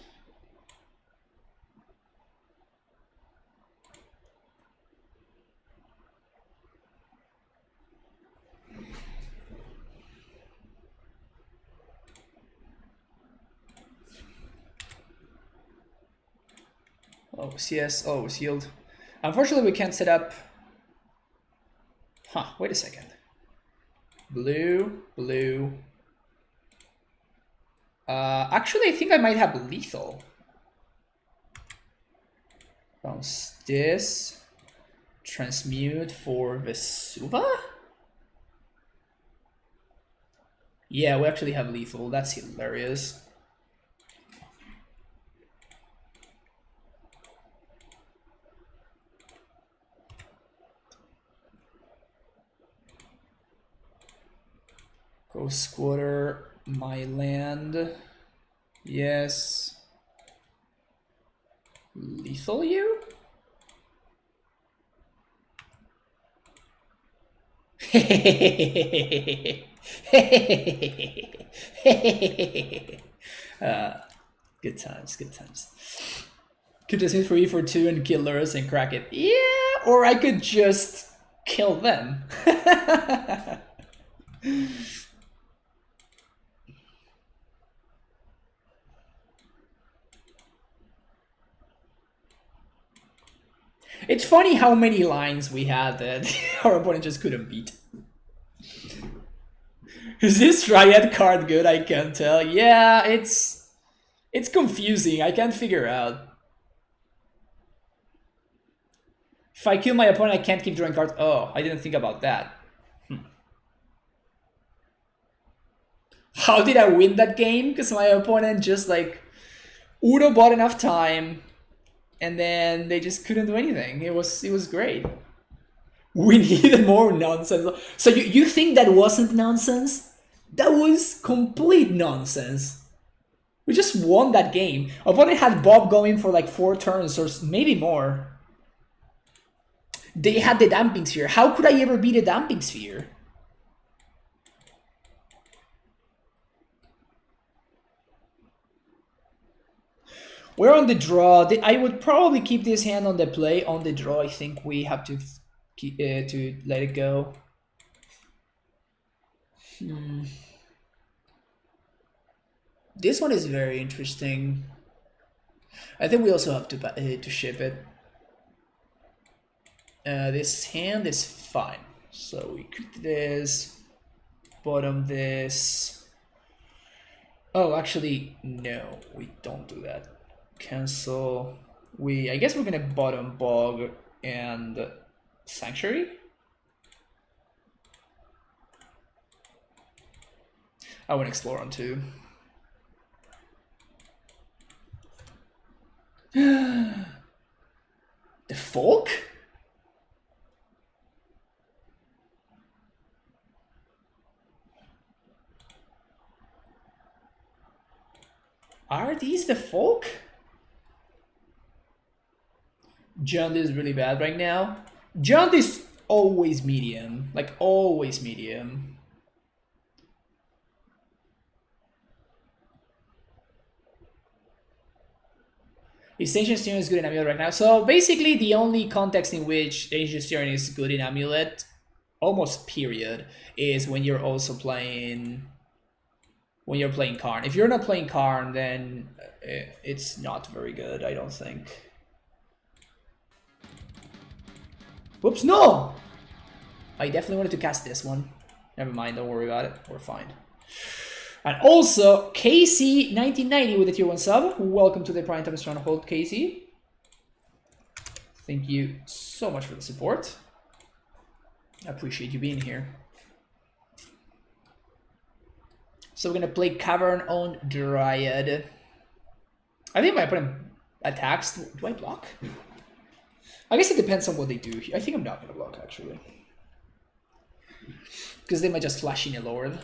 Oh, CS. Oh, sealed. Unfortunately, we can't set up. Huh, wait a second. Blue, blue. Actually, I think I might have lethal. Bounce this. Transmute for Vesuva? Yeah, we actually have lethal. That's hilarious. Go squatter my land. Yes. Lethal you? Good times, good times. Could just hit for E for 2 and kill Lurrus and crack it. Yeah, or I could just kill them. It's funny how many lines we had that our opponent just couldn't beat. Is this Dryad card good? I can't tell. Yeah, it's confusing. I can't figure out. If I kill my opponent, I can't keep drawing cards. Oh, I didn't think about that. How did I win that game? Because my opponent just like Udo bought enough time, and then they just couldn't do anything. It was great. We needed more nonsense. So you think that wasn't nonsense? That was complete nonsense. We just won that game. Opponent had Bob going for like 4 turns or maybe more. They had the Damping Sphere. How could I ever beat a Damping Sphere? We're on the draw. I would probably keep this hand on the play. On the draw, I think we have to keep to let it go. This one is very interesting. I think we also have to ship it. This hand is fine. So we could this, bottom this. Oh, actually, no, we don't do that. Cancel. I guess we're gonna bottom Bog and Sanctuary. I want to explore on 2. The folk? Are these the folk? John is really bad right now. John is always medium. Like, always medium. Is Ancient Steering is good in AmuLIT right now? So basically the only context in which Ancient Steering is good in AmuLIT, almost period, is when you're also playing... when you're playing Karn. If you're not playing Karn, then it's not very good, I don't think. Whoops, no! I definitely wanted to cast this one. Never mind, don't worry about it. We're fine. And also, KC1990 with a tier 1 sub. Welcome to the Primetime Stronghold, KC. Thank you so much for the support. I appreciate you being here. So we're gonna play Cavern on Dryad. I think my opponent attacks. Do I block? I guess it depends on what they do. I think I'm not gonna block actually. Because they might just flash in a Lord.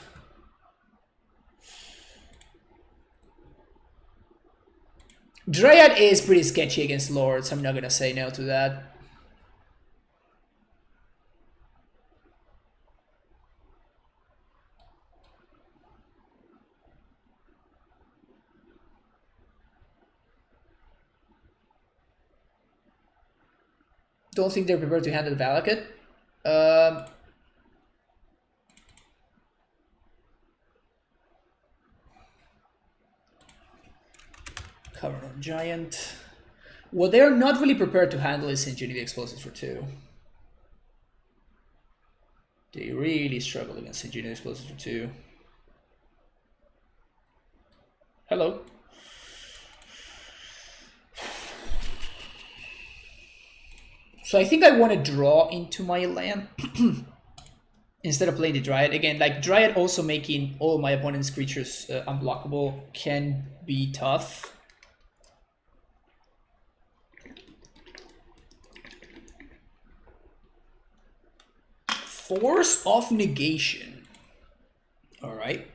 Dryad is pretty sketchy against Lords. I'm not gonna say no to that. Don't think they're prepared to handle Valakut. Cover on Giant. What they're not really prepared to handle is Engineered Explosives for 2. They really struggle against Engineered Explosives for 2. Hello. So I think I want to draw into my land instead of playing the Dryad. Again, like Dryad also making all my opponent's creatures unblockable can be tough. Force of Negation. All right.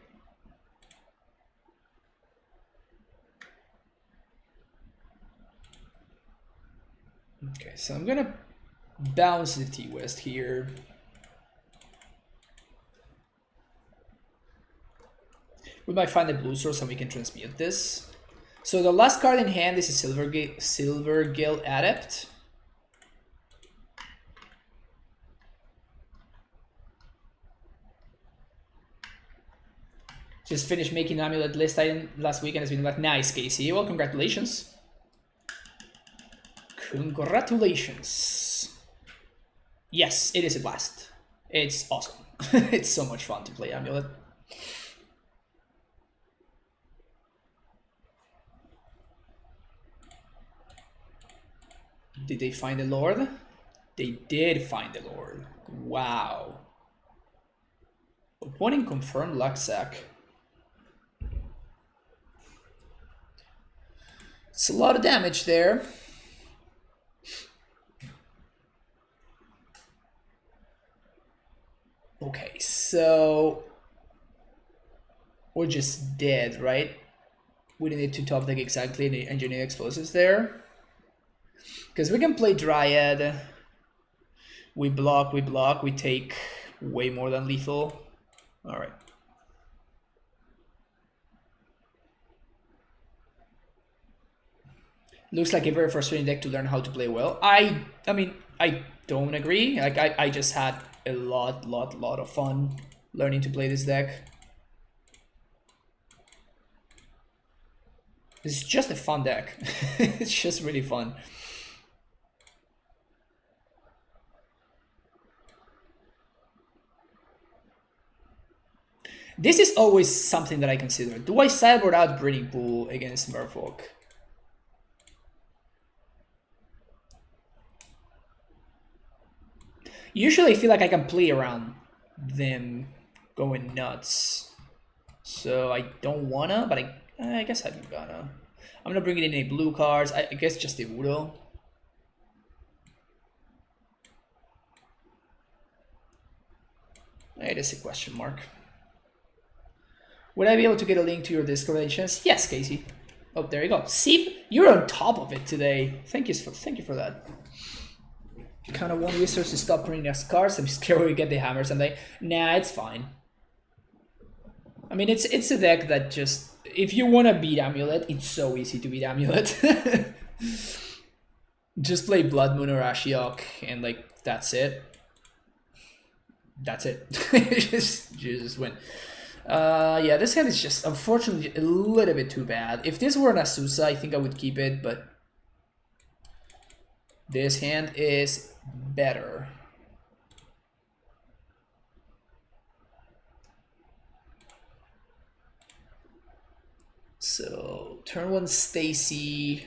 Okay, so I'm gonna bounce the T-West here. We might find a blue source and we can transmute this. So the last card in hand is a Silvergill Adept. Just finished making AmuLIT list item last week and it's been like, nice, Casey. Well, congratulations. Congratulations. Yes, it is a blast. It's awesome. It's so much fun to play AmuLIT. Did they find the Lord? They did find the Lord. Wow. Opponent confirmed Luxac. It's a lot of damage there. Okay, so we're just dead, right? We didn't need to top deck exactly the Engineered Explosives there. Because we can play Dryad. We block, we take way more than lethal. Alright. Looks like a very frustrating deck to learn how to play well. I mean, I don't agree. Like I just had a lot of fun learning to play this deck. It's just a fun deck. It's just really fun. This is always something that I consider. Do I sideboard out Breeding Pool against Merfolk? Usually I feel like I can play around them going nuts. So I don't wanna, but I guess I'm gonna. I'm gonna bring in any blue cards. I guess just the Udo. It is a question mark. Would I be able to get a link to your Discord by any chance? Yes, Casey. Oh, there you go. See, you're on top of it today. Thank you for that. Kind of want wizards to stop printing us cards. I'm scared we get the hammer someday. Nah, it's fine. I mean, it's a deck that just, if you want to beat AmuLIT, it's so easy to beat AmuLIT. Just play Blood Moon or Ashiok, and like that's it. That's it. just win. Yeah, this hand is just unfortunately a little bit too bad. If this were an Azusa, I think I would keep it, but this hand is better. So turn 1 Stacy.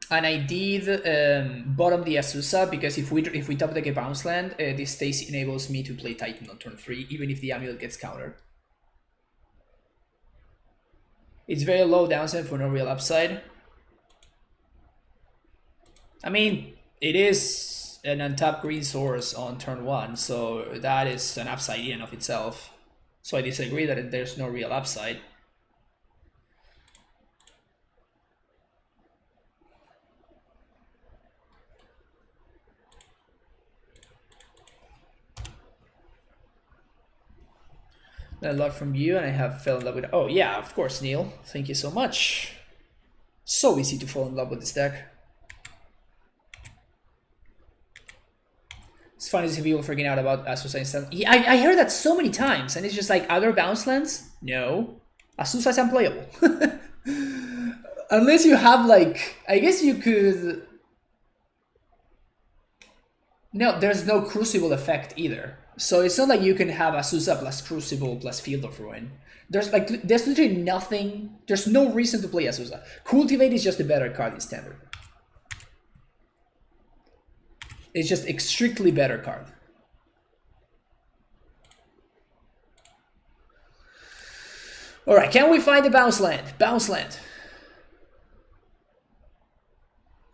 And I did bottom the Azusa because if we top deck a bounce land, this Stacy enables me to play Titan on turn 3, even if the AmuLIT gets countered. It's very low downside for no real upside. I mean, it is an untapped green source on turn 1, so that is an upside in and of itself. So I disagree that there's no real upside. A lot from you, and I have fell in love with. Oh yeah, of course, Neil. Thank you so much. So easy to fall in love with this deck. It's funny to see people freaking out about Azusa instant. Yeah, I heard that so many times, and it's just like other bounce lands. No, Azusa is unplayable. Unless you have like, I guess you could. No, there's no Crucible effect either. So it's not like you can have Azusa plus Crucible plus Field of Ruin. There's literally nothing. There's no reason to play Azusa. Cultivate is just a better card in Standard. It's just a strictly better card. All right, can we find a bounce land? Bounce land.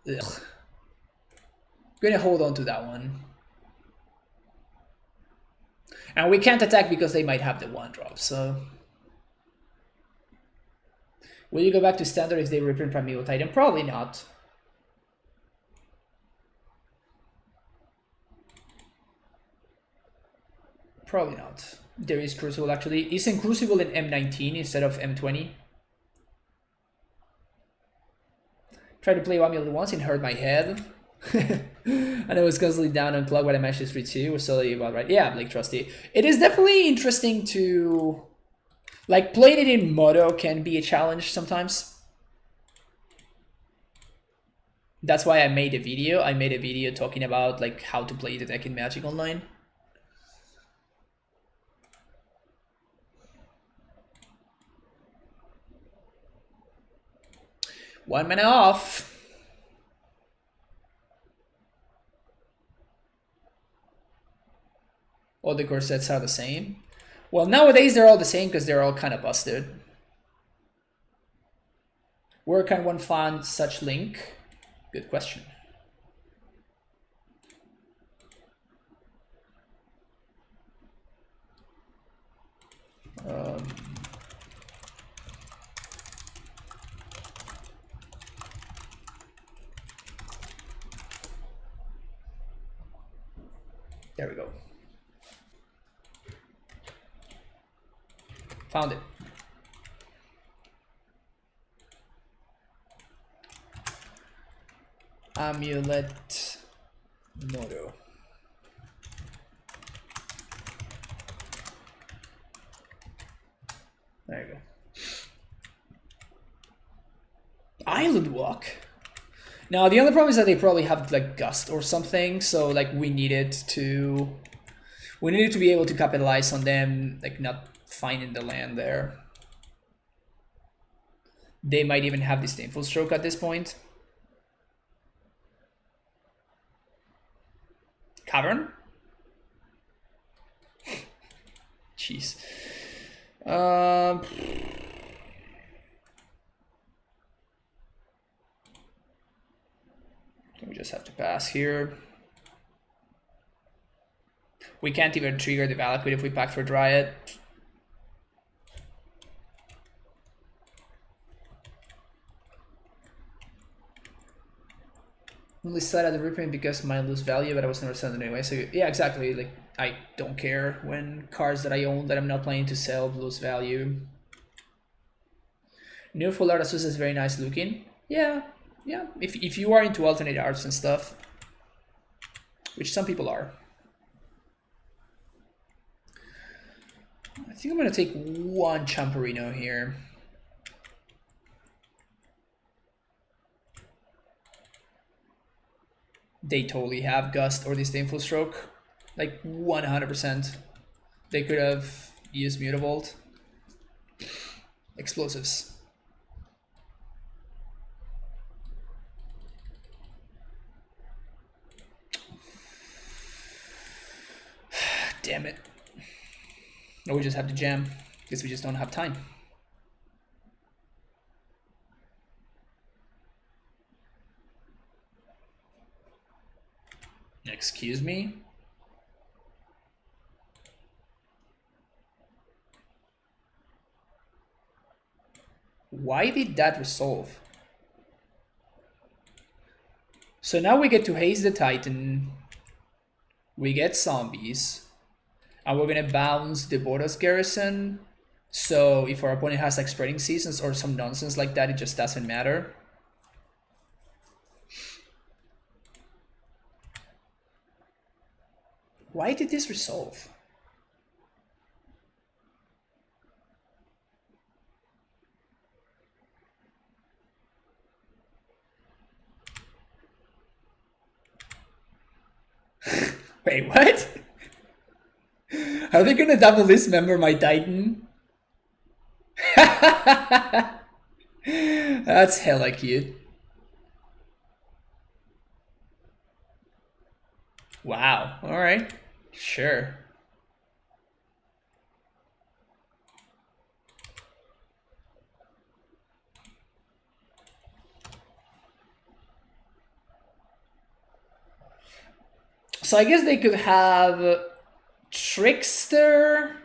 Ugh. Gonna hold on to that one. And we can't attack because they might have the 1-drop, so. Will you go back to Standard if they reprint Primeval Titan? Probably not. Probably not. There is Crucible actually. Isn't Crucible in M19 instead of M20? Tried to play AmuLIT once and hurt my head. And I was constantly down on clock, but I managed to 3-2. We're solidly about right. Yeah, Blake Trusty. It is definitely interesting to, like, playing it in Moto can be a challenge sometimes. That's why I made a video. I made a video talking about like how to play the deck in Magic Online. One mana off. All the core sets are the same. Well, nowadays they're all the same because they're all kind of busted. Where can one find such link? Good question. There we go. Found it. AmuLIT Moto. There you go. Island Walk. Now the only problem is that they probably have like Gust or something, so like we needed to be able to capitalize on them, like not finding the land there. They might even have Disdainful Stroke at this point. Cavern? Jeez. We just have to pass here. We can't even trigger the Valakut if we pack for Dryad. Only side at the reprint because mine lose value, but I was never selling anyway. So yeah, exactly. Like I don't care when cards that I own that I'm not planning to sell lose value. New Full Art Asus is very nice looking. Yeah, yeah. If you are into alternate arts and stuff, which some people are. I think I'm gonna take one Champerino here. They totally have Gust or Disdainful Stroke. Like 100%. They could have used Mutavolt. Explosives. Damn it. Or we just have to jam, because we just don't have time. Excuse me? Why did that resolve? So now we get to haze the Titan. We get zombies. And we're gonna bounce the Boros Garrison. So if our opponent has like spreading seasons or some nonsense like that, it just doesn't matter. Why did this resolve? Wait, what? Are they gonna double dismember my Titan? That's hella cute. Wow, alright. Sure. So I guess they could have Trickster.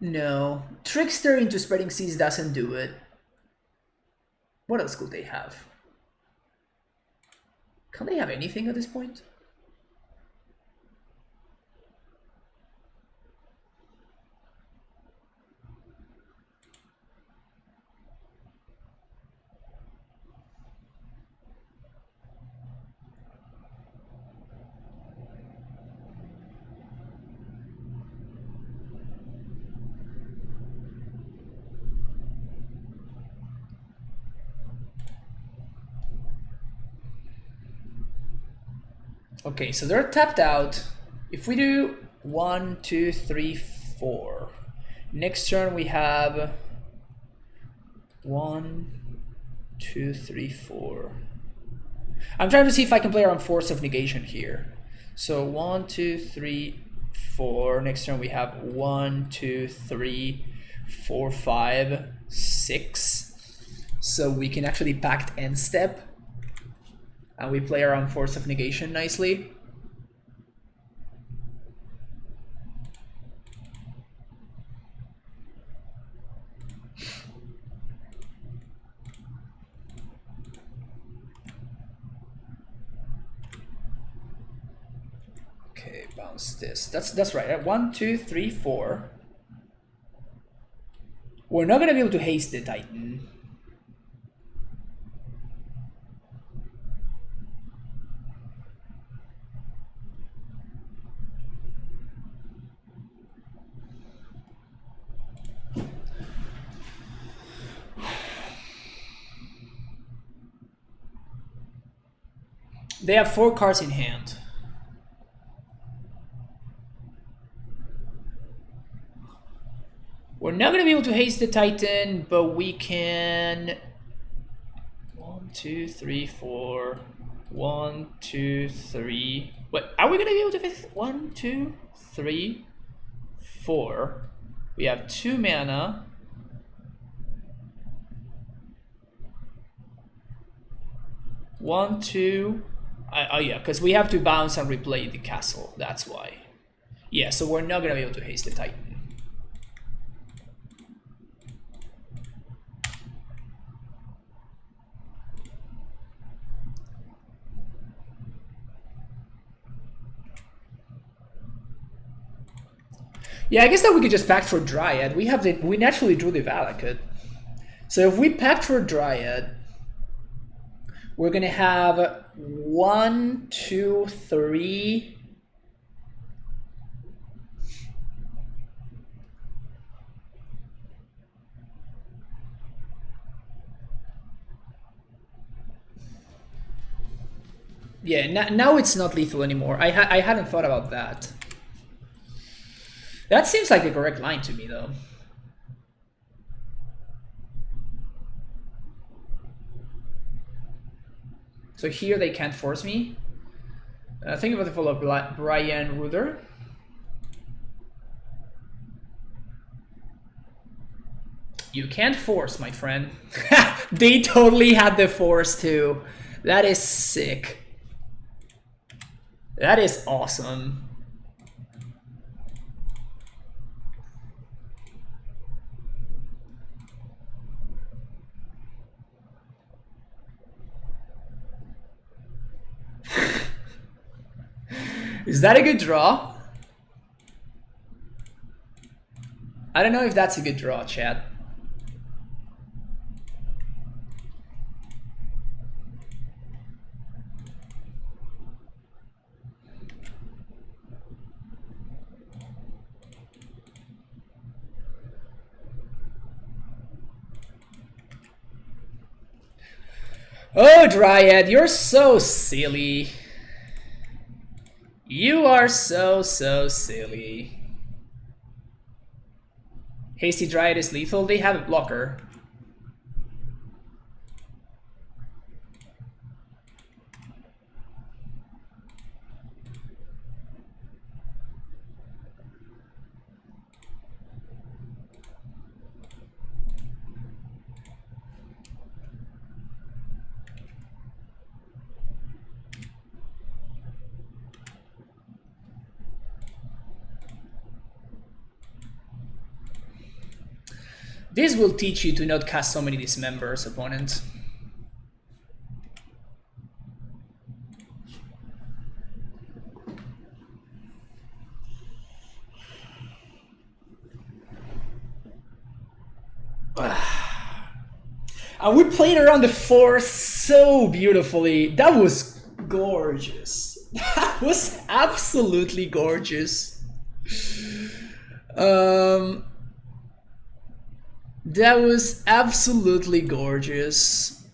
No. Trickster into Spreading Seas doesn't do it. What else could they have? Can they have anything at this point? Okay, so they're tapped out. If we do 1, 2, 3, 4. Next turn we have 1, 2, 3, 4. I'm trying to see if I can play around Force of Negation here. So 1, 2, 3, 4. Next turn we have 1, 2, 3, 4, 5, 6. So we can actually pact end step. And we play around Force of Negation nicely. Okay, bounce this. That's right. 1, 2, 3, 4. We're not gonna be able to haste the Titan. They have 4 cards in hand. We're not going to be able to haste the Titan, but we can... 1, 2, 3, 4. 1, 2, 3. What? Are we going to be able to haste? 1, 2, 3, 4. We have 2 mana. One, two, Oh yeah, because we have to bounce and replay the castle. That's why. Yeah, so we're not gonna be able to haste the Titan. Yeah, I guess that we could just pact for Dryad. We naturally drew the Valakut. So if we pact for Dryad, we're gonna have 1, 2, 3. Yeah, now it's not lethal anymore. I hadn't thought about that. That seems like the correct line to me, though. So here they can't force me. Think about the follow Brian Ruther. You can't force, my friend. They totally had the force too. That is sick. That is awesome. Is that a good draw? I don't know if that's a good draw, chat. Oh, Dryad, you're so silly. You are so silly. Hasty Dryad is lethal. They have a blocker. This will teach you to not cast so many dismembers, opponent. And we played around the 4 so beautifully. That was gorgeous. That was absolutely gorgeous. That was absolutely gorgeous.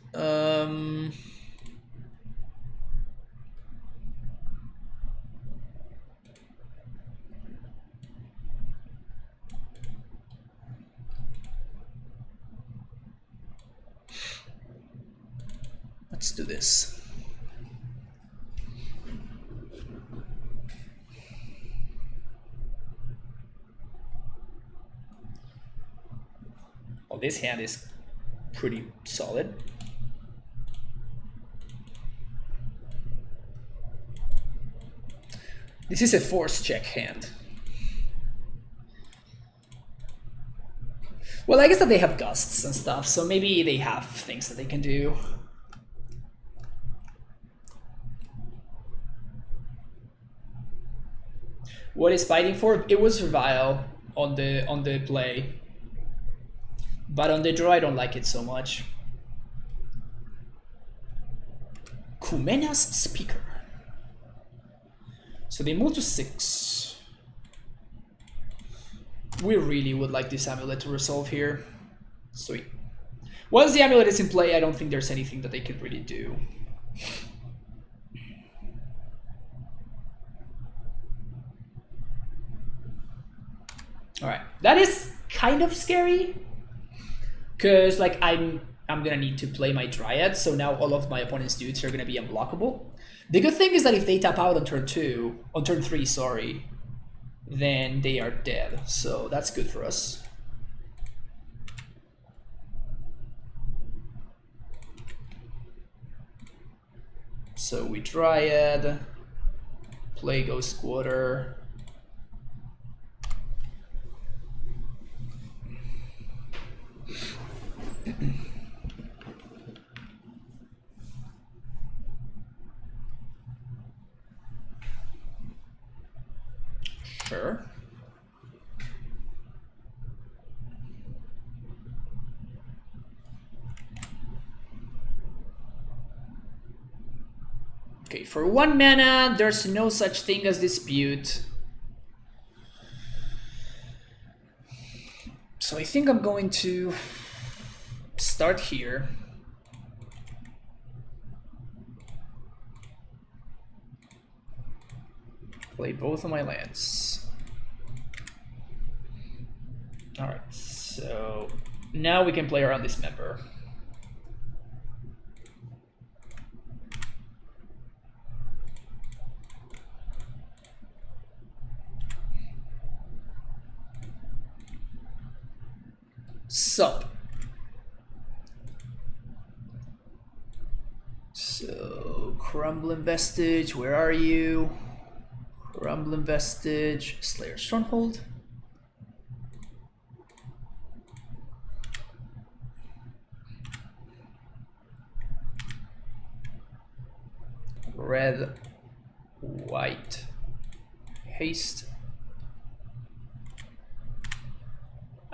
Let's do this. Well, this hand is pretty solid. This is a force check hand. Well, I guess that they have gusts and stuff, so maybe they have things that they can do. What is fighting for? It was Revile on the play. But on the draw, I don't like it so much. Kumena's Speaker. So they move to 6. We really would like this amulet to resolve here. Sweet. Once the amulet is in play, I don't think there's anything that they could really do. Alright, that is kind of scary. Because like I'm gonna need to play my Dryad, so now all of my opponent's dudes are gonna be unblockable. The good thing is that if they tap out on turn 3, sorry, then they are dead. So that's good for us. So So we Dryad, play Ghost Quarter. Sure. Okay, for 1 mana, there's no such thing as Dispute. So I think I'm going to start here. Play both of my lands. Alright, so now we can play around this member. Sup. So, Crumbling Vestige, where are you? Crumbling Vestige, Slayer Stronghold. Red, white, haste.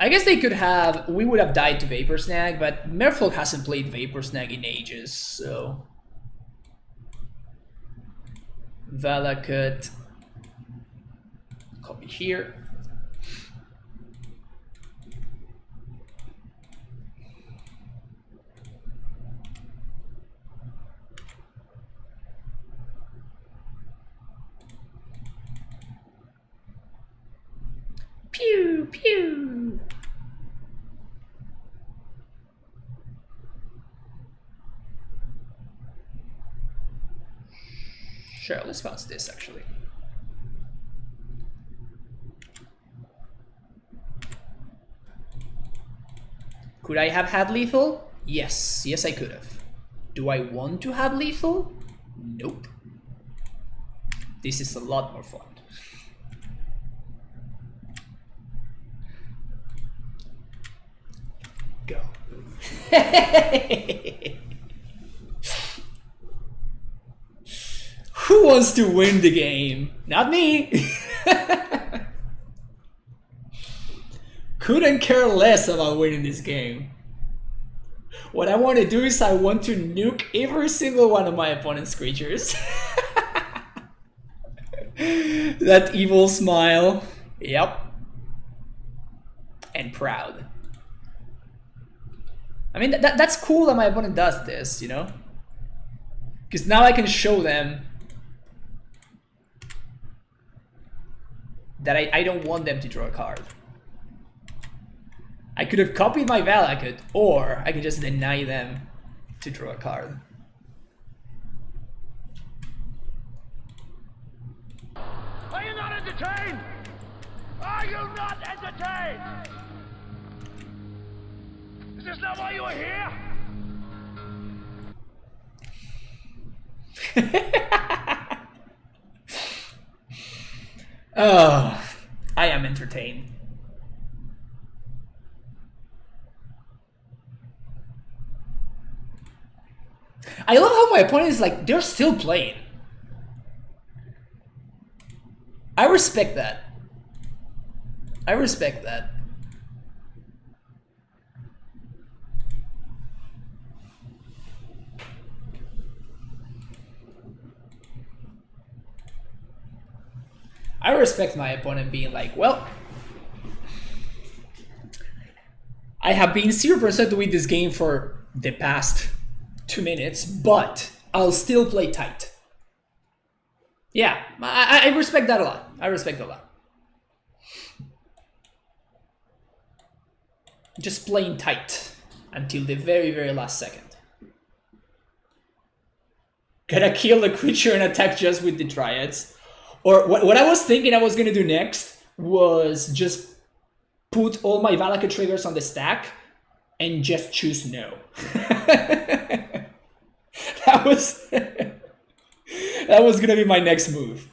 I guess they could have, we would have died to Vapor Snag, but Merfolk hasn't played Vapor Snag in ages, so. Valakut, copy here. Pew, pew. Sure, let's bounce this actually. Could I have had lethal? Yes, yes I could have. Do I want to have lethal? Nope. This is a lot more fun. Go. Who wants to win the game? Not me. Couldn't care less about winning this game. What I want to do is I want to nuke every single one of my opponent's creatures. That evil smile. Yep. And proud. I mean, that's cool that my opponent does this, you know? Because now I can show them that I don't want them to draw a card. I could have copied my Valakut, or I could just deny them to draw a card. Are you not entertained? Are you not entertained? Is this not why you are here? Oh, I am entertained. I love how my opponent is like, they're still playing. I respect that. I respect that. I respect my opponent being like, well, I have been 0% to win this game for the past 2 minutes, but I'll still play tight. Yeah, I respect that a lot. I respect that a lot. Just playing tight until the very, very last second. Gotta kill the creature and attack just with the Dryads. Or what I was thinking I was gonna do next was just put all my Valakut triggers on the stack and just choose no. That was That was gonna be my next move.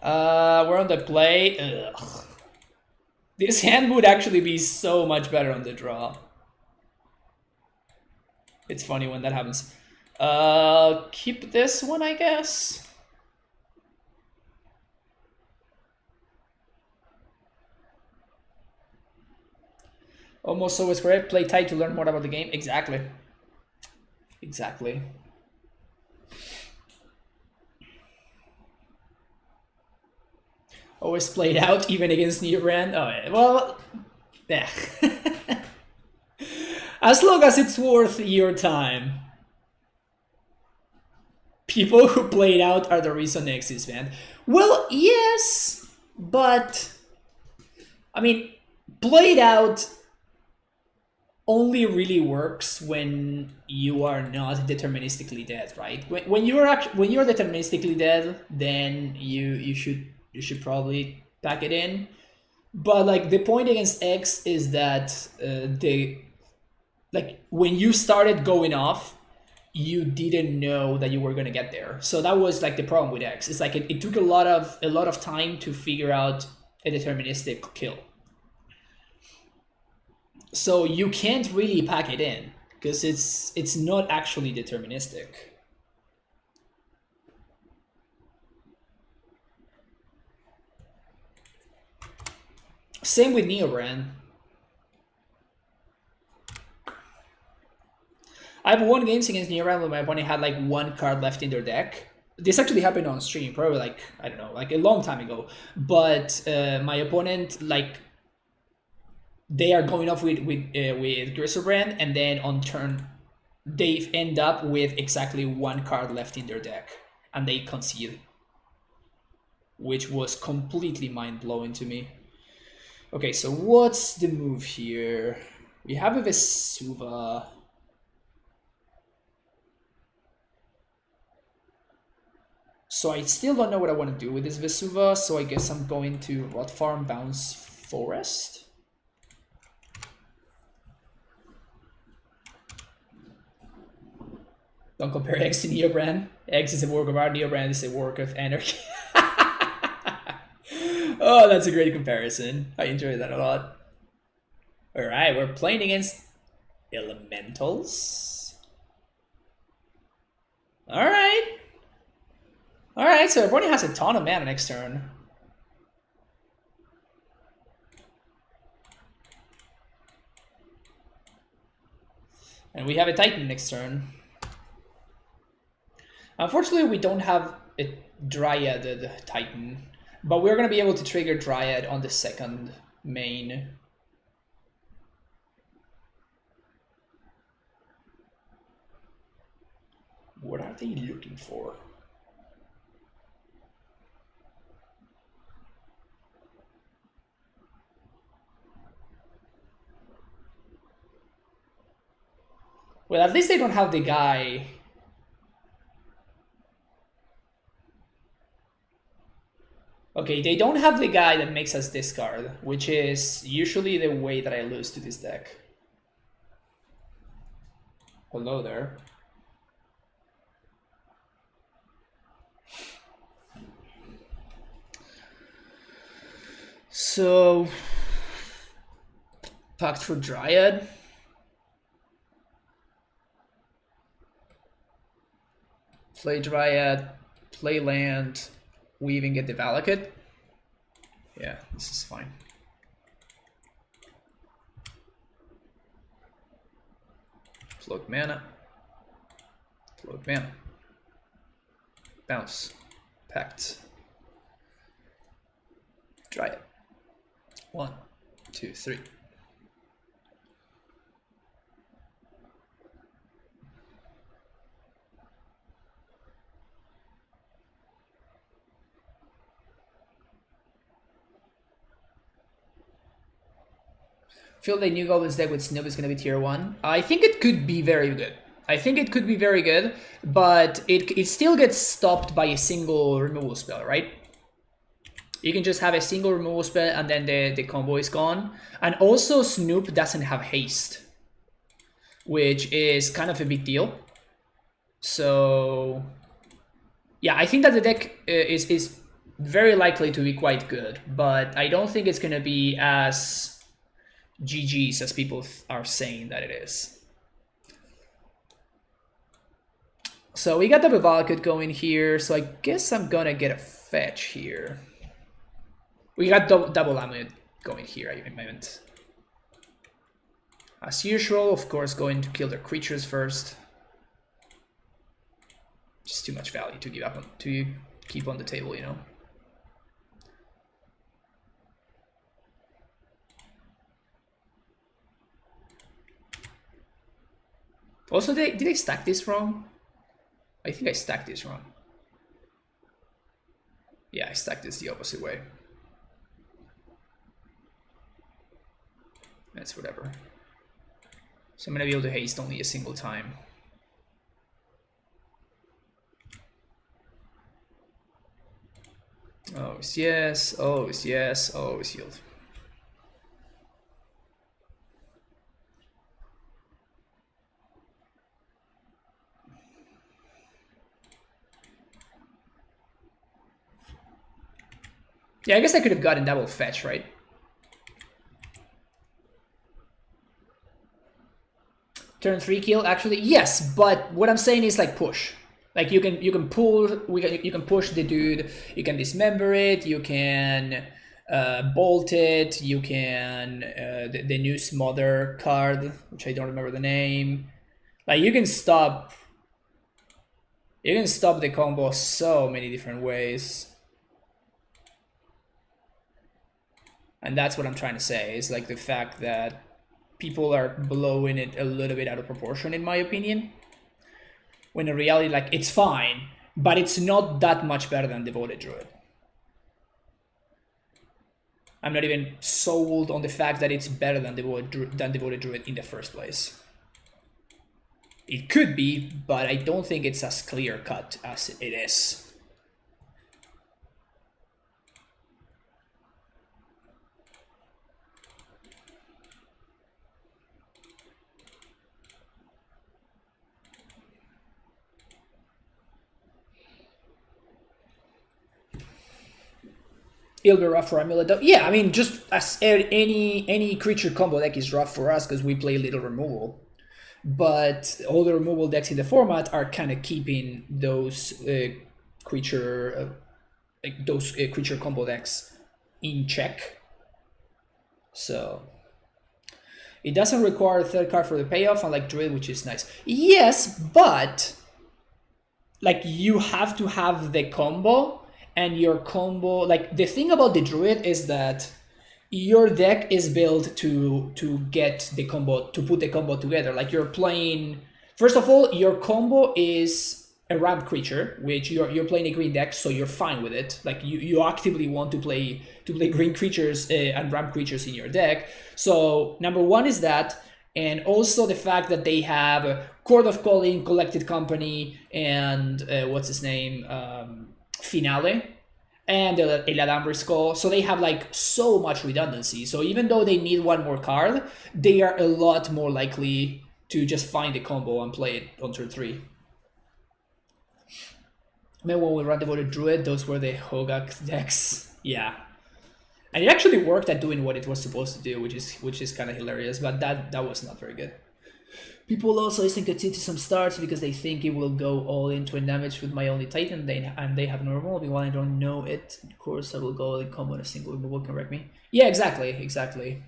We're on the play. Ugh. This hand would actually be so much better on the draw. It's funny when that happens. Keep this one, I guess. Almost always correct. Play tight to learn more about the game. Exactly. Exactly. Always played out, even against New Brand. Oh, yeah. Well, yeah. As long as it's worth your time. People who played out are the reason it exists, man. Well, yes, but I mean, played out only really works when you are not deterministically dead, right? When you're deterministically dead, then you should probably pack it in. But like the point against X is that when you started going off, you didn't know that you were gonna get there. So that was like the problem with X. It's like it took a lot of time to figure out a deterministic kill. So you can't really pack it in because it's not actually deterministic. Same with Neobrand. I've won games against Neobrand when my opponent had like one card left in their deck. This actually happened on stream, probably like, I don't know, like a long time ago. But my opponent, like, they are going off with Griselbrand, and then on turn, they end up with exactly one card left in their deck, and they concede, which was completely mind-blowing to me. Okay, so what's the move here? We have a Vesuva. So I still don't know what I want to do with this Vesuva, so I guess I'm going to Rot Farm, bounce Forest. Don't compare X to Neobrand. X is a work of art, Neobrand is a work of anarchy. Oh, that's a great comparison. I enjoy that a lot. Alright, we're playing against Elementals. Alright. Alright, so opponent has a ton of mana next turn. And we have a Titan next turn. Unfortunately, we don't have a Dryaded Titan, but we're going to be able to trigger Dryad on the second main. What are they looking for? Well, at least they don't have the guy. Okay, they don't have the guy that makes us discard, which is usually the way that I lose to this deck. Hello there. So, Pact for Dryad. Play Dryad, play land, we even get the Valakut. Yeah, this is fine. Float mana. Float mana. Bounce. Pact. Dryad. 1, 2, 3. Feel the new Goblins deck with Snoop is going to be tier 1. I think it could be very good. I think it could be very good, but it still gets stopped by a single removal spell, right? You can just have a single removal spell and then the combo is gone. And also Snoop doesn't have haste, which is kind of a big deal. So yeah, I think that the deck is very likely to be quite good, but I don't think it's going to be as GG's as people are saying that it is. So we got double Valakut going here, so I guess I'm going to get a fetch here. We got double AmuLIT going here, I meant. As usual, of course, going to kill their creatures first. Just too much value to give up on, to keep on the table, you know. Also, did I stack this wrong? I think I stacked this wrong. Yeah, I stacked this the opposite way. That's whatever. So I'm gonna be able to haste only a single time. Oh yes, oh yes, oh yield. Yeah, I guess I could have gotten double fetch, right? Turn 3 kill, actually, yes, but what I'm saying is like push. Like you can pull, you can push the dude, you can dismember it, you can bolt it, you can the new smother card, which I don't remember the name. Like you can stop the combo so many different ways. And that's what I'm trying to say, is like the fact that people are blowing it a little bit out of proportion, in my opinion. When in reality, like, it's fine, but it's not that much better than Devoted Druid. I'm not even sold on the fact that it's better than Devoted Druid in the first place. It could be, but I don't think it's as clear cut as it is. It'll be rough for AmuLIT. Yeah, I mean, just as any creature combo deck is rough for us because we play little removal. But all the removal decks in the format are kind of keeping those creature combo decks in check. So it doesn't require a third card for the payoff, unlike Druid, which is nice. Yes, but like you have to have the combo. And your combo, like the thing about the Druid is that your deck is built to get the combo, to put the combo together. Like you're playing, first of all, your combo is a ramp creature, which you're playing a green deck, so you're fine with it. Like you actively want to play green creatures and ramp creatures in your deck. So number one is that, and also the fact that they have Court of Calling, Collected Company, and what's his name? Finale and El Alambre Skull, so they have like so much redundancy. So even though they need one more card, they are a lot more likely to just find the combo and play it on turn 3. Remember when we ran Devoted Druid, those were the Hogak decks. Yeah. And it actually worked at doing what it was supposed to do, which is kind of hilarious, but that was not very good. People also isn't continue to some starts because they think it will go all into damage with my only Titan, and they have normal. While I don't know it, of course I will go and combo in a single removal, correct me? Yeah, exactly.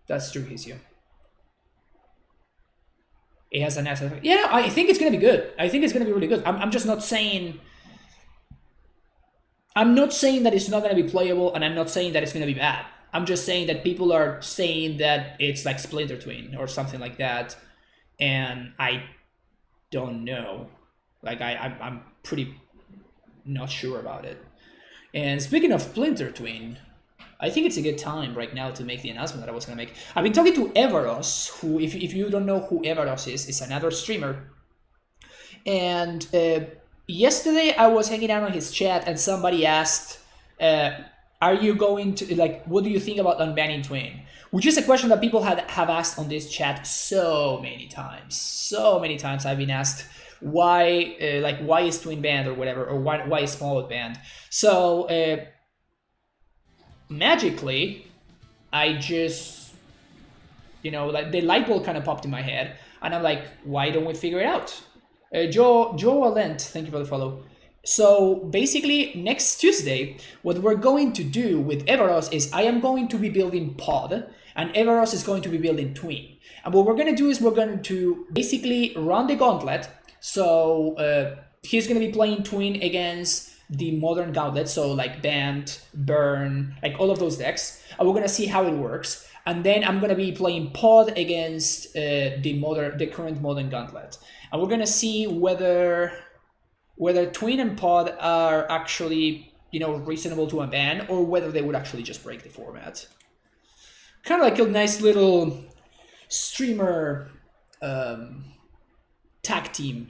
That's true, Hizio. It has an asset. Yeah, I think it's gonna be good. I think it's gonna be really good. I'm just not saying. I'm not saying that it's not gonna be playable, and I'm not saying that it's gonna be bad. I'm just saying that people are saying that it's like Splinter Twin or something like that, and I don't know. Like I'm pretty not sure about it. And speaking of Splinter Twin, I think it's a good time right now to make the announcement that I was gonna make. I've been talking to Everos, who, if you don't know who Everos is another streamer. And yesterday I was hanging out on his chat, and somebody asked are you going to, like, what do you think about unbanning Twin? Which is a question that people have asked on this chat so many times. So many times I've been asked why, why is Twin banned or whatever, or why is Smallwood banned? So magically, I just, like the light bulb kind of popped in my head, and I'm like, why don't we figure it out? Joe Alent, thank you for the follow. So basically, next Tuesday, what we're going to do with Everos is I am going to be building Pod, and Everos is going to be building Twin. And what we're going to do is we're going to basically run the gauntlet. So he's going to be playing Twin against the modern gauntlet, so like Band, Burn, like all of those decks. And we're going to see how it works. And then I'm going to be playing Pod against the current modern gauntlet. And we're going to see whether Twin and Pod are actually, reasonable to unban, or whether they would actually just break the format. Kind of like a nice little streamer tag team,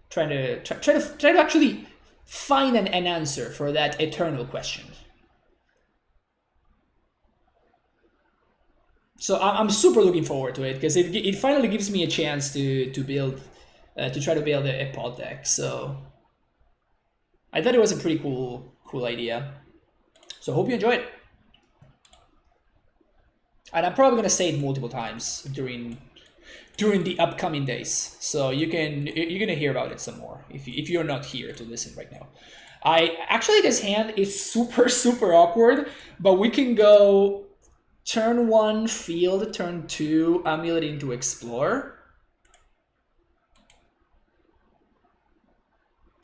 trying to actually find an answer for that eternal question. So I'm super looking forward to it, because it finally gives me a chance to build. To try to build a pod deck. So I thought it was a pretty cool idea. So hope you enjoy it. And I'm probably gonna say it multiple times during the upcoming days. So you're gonna hear about it some more if you're not here to listen right now. This hand is super awkward, but we can go turn 1 field, turn 2 AmuLIT into Explore.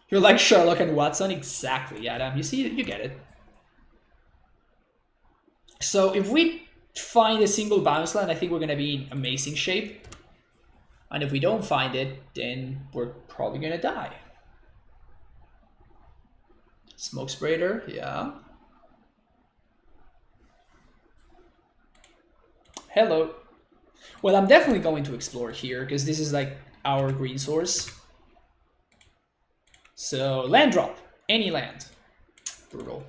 You're like Sherlock and Watson? Exactly, Adam. You see, you get it. So if we find a single bounce land, I think we're going to be in amazing shape. And if we don't find it, then we're probably going to die. Smoke Sprayer, yeah. Hello. Well, I'm definitely going to explore here, because this is like our green source. So land drop, any land. Brutal.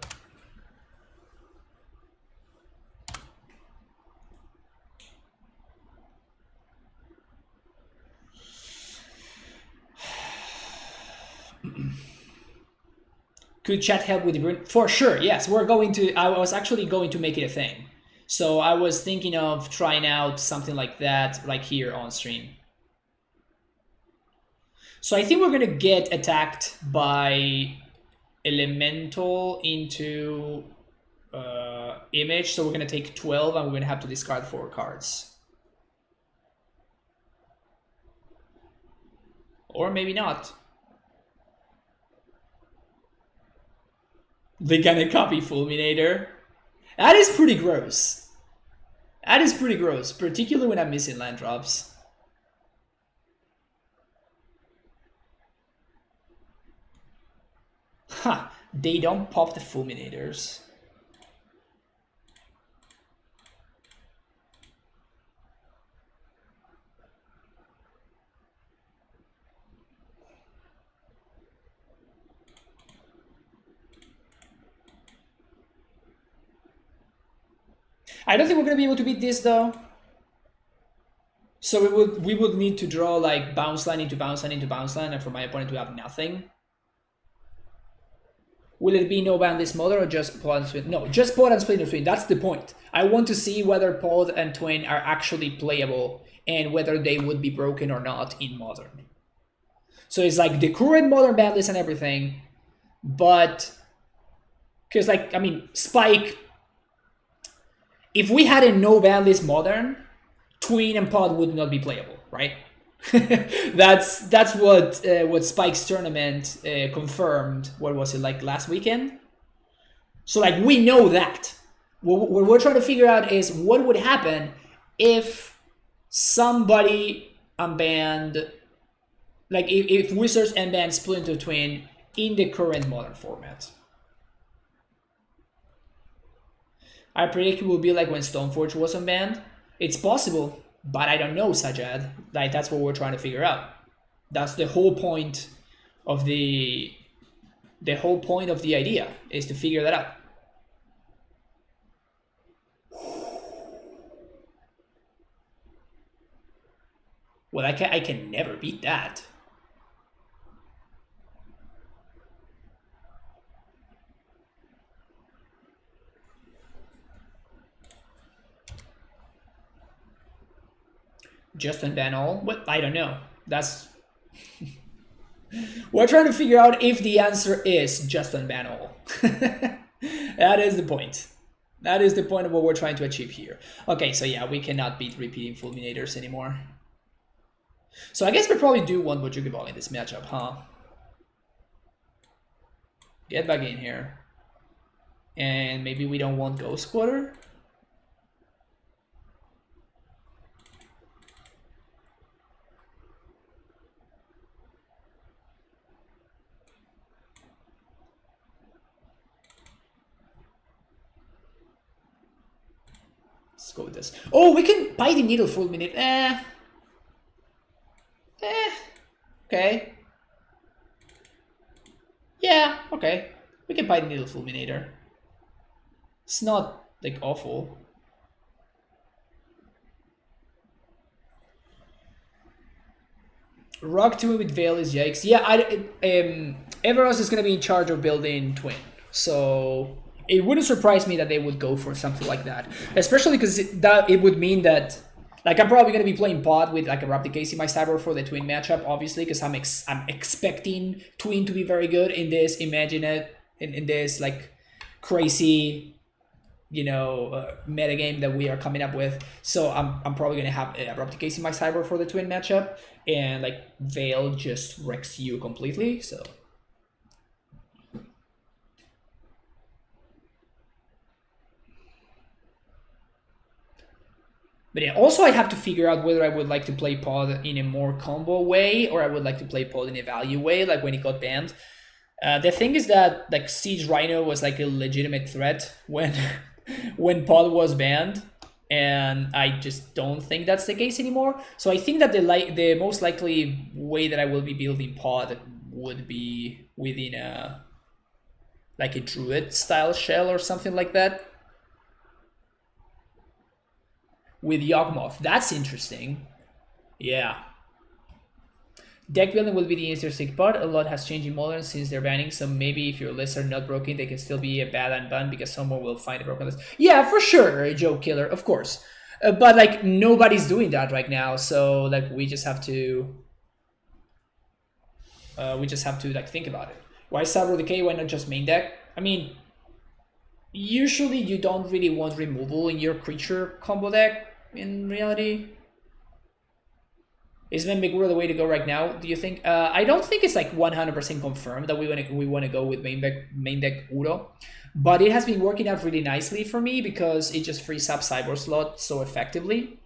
Could chat help with the rune? For sure, yes. I was actually going to make it a thing. So I was thinking of trying out something like that, like here on stream. So I think we're gonna get attacked by Elemental into Image. So we're gonna take 12 and we're gonna have to discard 4 cards. Or maybe not. They're gonna copy Fulminator. That is pretty gross. That is pretty gross, particularly when I'm missing land drops. Huh, they don't pop the Fulminators. I don't think we're gonna be able to beat this though. So we would need to draw like bounce line into bounce line into bounce line, and for my opponent to have nothing. Will it be no ban this model or just Pod and Twin? No, just Pod and Splinter Twin. That's the point. I want to see whether Pod and Twin are actually playable and whether they would be broken or not in Modern. So it's like the current Modern ban list and everything, but because like, I mean, Spike, if we had a no ban list Modern, Twin and Pod would not be playable, right? that's what Spike's tournament confirmed. What was it, like last weekend? So like we know that. What we're trying to figure out is what would happen if somebody unbanned, like if Wizards unbanned Splinter Twin in the current Modern format. I predict it will be like when Stoneforge was unbanned. It's possible. But I don't know, Sajad. Like that's what we're trying to figure out. That's the whole point of the idea, is to figure that out. Well, I can never beat that. Just unban all? What? I don't know. That's... We're trying to figure out if the answer is just unban all. That is the point. That is the point of what we're trying to achieve here. Okay, so yeah, we cannot beat repeating fulminators anymore. So I guess we probably do want Bojuki Ball in this matchup, huh? Get back in here. And maybe we don't want Ghost Quarter? Let's go with this. Oh, we can buy the needle fulminate. Okay. Yeah, okay. We can buy the needle fulminator. It's not like awful. Rock Twin with Veil is yikes. Yeah, Everos is gonna be in charge of building Twin, so it wouldn't surprise me that they would go for something like that, especially because it would mean that, like, I'm probably gonna be playing pod with like a Raptor in my cyber for the Twin matchup, obviously, because I'm expecting Twin to be very good in this. Imagine it in this like crazy, you know, metagame that we are coming up with. So I'm probably gonna have a Raptor in my cyber for the Twin matchup, and like Veil just wrecks you completely. So. But yeah, also I have to figure out whether I would like to play pod in a more combo way or I would like to play pod in a value way, like when it got banned. The thing is that like Siege Rhino was like a legitimate threat when when pod was banned, and I just don't think that's the case anymore. So I think that the most likely way that I will be building pod would be within a like a druid style shell or something like that. With Yawgmoth. That's interesting. Yeah. Deck building will be the interesting part. A lot has changed in Modern since they're banning, so maybe if your lists are not broken, they can still be a bad unban because someone will find a broken list. Yeah, for sure, Joe Killer, of course. But like nobody's doing that right now, so like we just have to like think about it. Why Cyber Decay? Why not just main deck? I mean, usually you don't really want removal in your creature combo deck. In reality, is Megura the way to go right now? Do you think? I don't think it's like 100% confirmed that we want to go with main deck Uro, but it has been working out really nicely for me because it just frees up Cyber slot so effectively.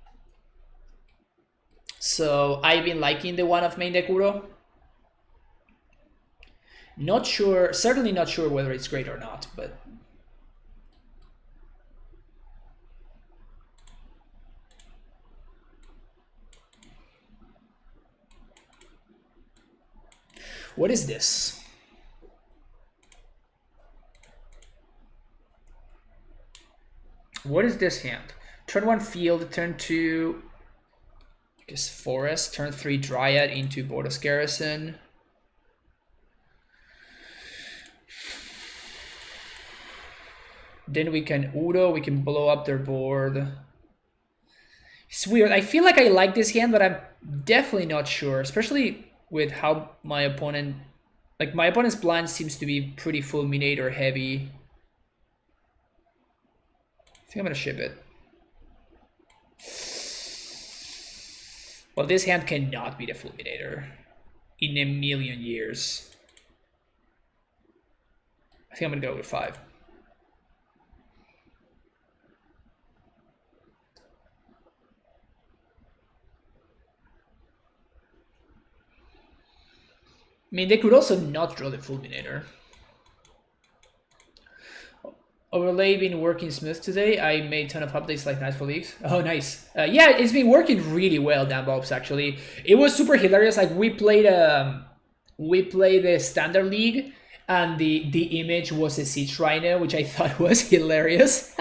So I've been liking the one of main deck Uro. Not sure, certainly not sure whether it's great or not, but. What is this? What is this hand? Turn 1 Field, turn 2 I guess Forest, turn 3 Dryad into Boros Garrison. Then we can Udo, we can blow up their board. It's weird. I feel like I like this hand, but I'm definitely not sure, especially with how my opponent, like my opponent's plan seems to be pretty fulminator heavy. I think I'm gonna ship it. Well, this hand cannot be the fulminator in a million years. I think I'm gonna go with 5. I mean, they could also not draw the fulminator. Overlay been working smooth today. I made a ton of updates like nice for leagues. Oh, nice. Yeah, it's been working really well, Dan Bobs, actually. It was super hilarious. Like we played the standard league, and the image was a Siege Rhino, which I thought was hilarious.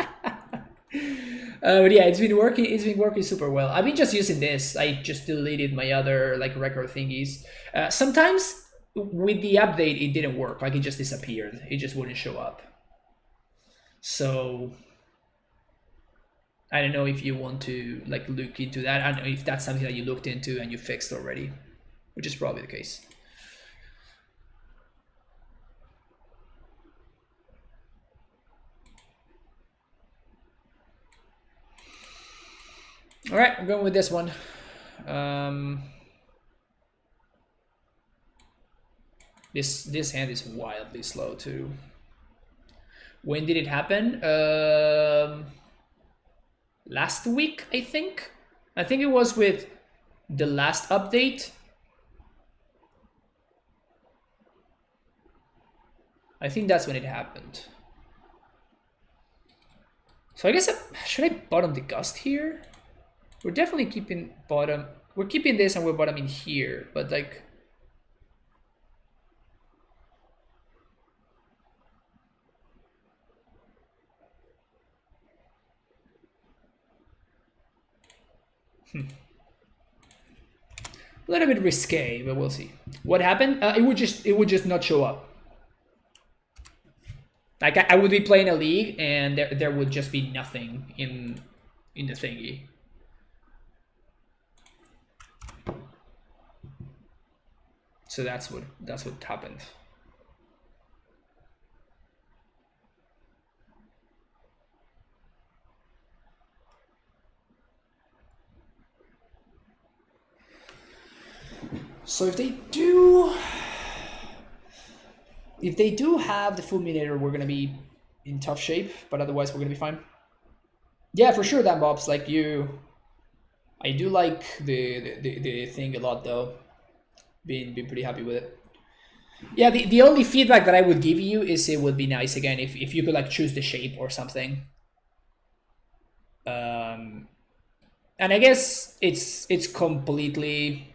But yeah, it's been working. It's been working super well. I've been just using this. I just deleted my other like record thingies. Sometimes with the update, it didn't work. Like it just disappeared. It just wouldn't show up. So I don't know if you want to like look into that. I don't know if that's something that you looked into and you fixed already, which is probably the case. All right, I'm going with this one. This hand is wildly slow too. When did it happen? Last week, I think. I think it was with the last update. I think that's when it happened. So I guess should I bottom the gust here? We're definitely keeping bottom. We're keeping this and we're bottoming here, but like. A little bit risque, but we'll see. What happened? It would just not show up. Like I would be playing a league and there would just be nothing in the thingy. So that's what happened. So if they do have the fulminator, we're gonna be in tough shape, but otherwise we're gonna be fine. Yeah, for sure, Dan Bob's like you. I do like the thing a lot though. Been pretty happy with it. Yeah, the only feedback that I would give you is it would be nice again if you could like choose the shape or something. And I guess it's completely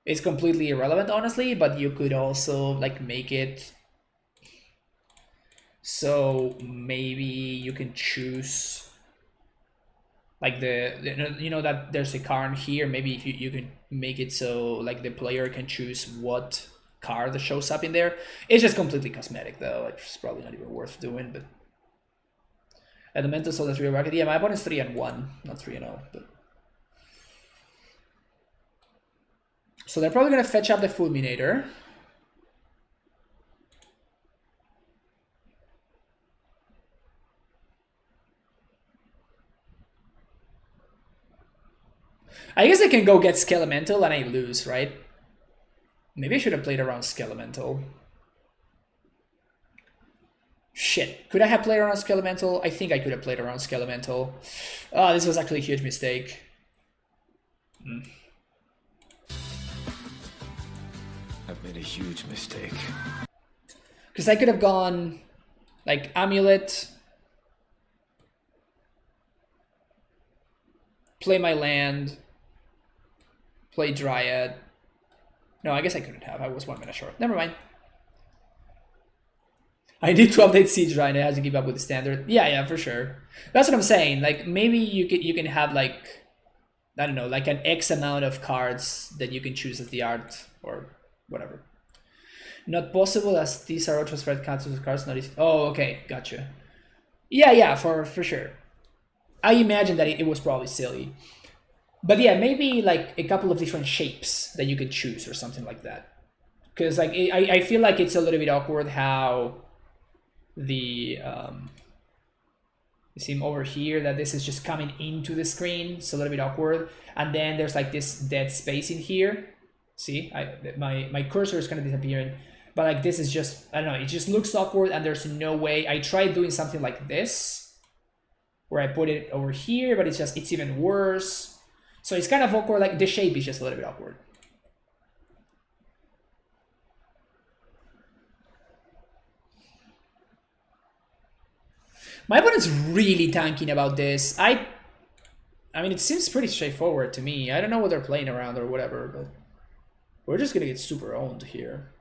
irrelevant, honestly, but you could also like make it so maybe you can choose like you know that there's a card here. Maybe if you can make it so like the player can choose what card that shows up in there. It's just completely cosmetic though. It's probably not even worth doing. But Elemental Soul 3 Rocket. Yeah, my opponent's 3-1, not 3-0. But so they're probably gonna fetch up the Fulminator. I guess I can go get Skelemental and I lose, right? Maybe I should have played around Skelemental. Shit. Could I have played around Skelemental? I think I could have played around Skelemental. Oh, this was actually a huge mistake. I've made a huge mistake. Because I could have gone like AmuLIT, play my land, play Dryad. No, I guess I couldn't have. I was 1 minute short. Never mind. I need to update Siege right. It has to keep up with the standard. Yeah, for sure. That's what I'm saying. Like maybe you can have like, I don't know, like an X amount of cards that you can choose as the art or whatever. Not possible as these are ultra spread counters of cards. Not easy. Oh, okay, gotcha. Yeah, for sure. I imagine that it was probably silly. But yeah, maybe like a couple of different shapes that you could choose or something like that. Because like I feel like it's a little bit awkward how the you see over here that this is just coming into the screen. It's a little bit awkward. And then there's like this dead space in here. See, my cursor is kind of disappearing. But like this is just, I don't know, it just looks awkward and there's no way. I tried doing something like this where I put it over here, but it's even worse. So it's kind of awkward, like the shape is just a little bit awkward. My opponent's really tanking about this. I mean, it seems pretty straightforward to me. I don't know what they're playing around or whatever, but we're just gonna get super owned here.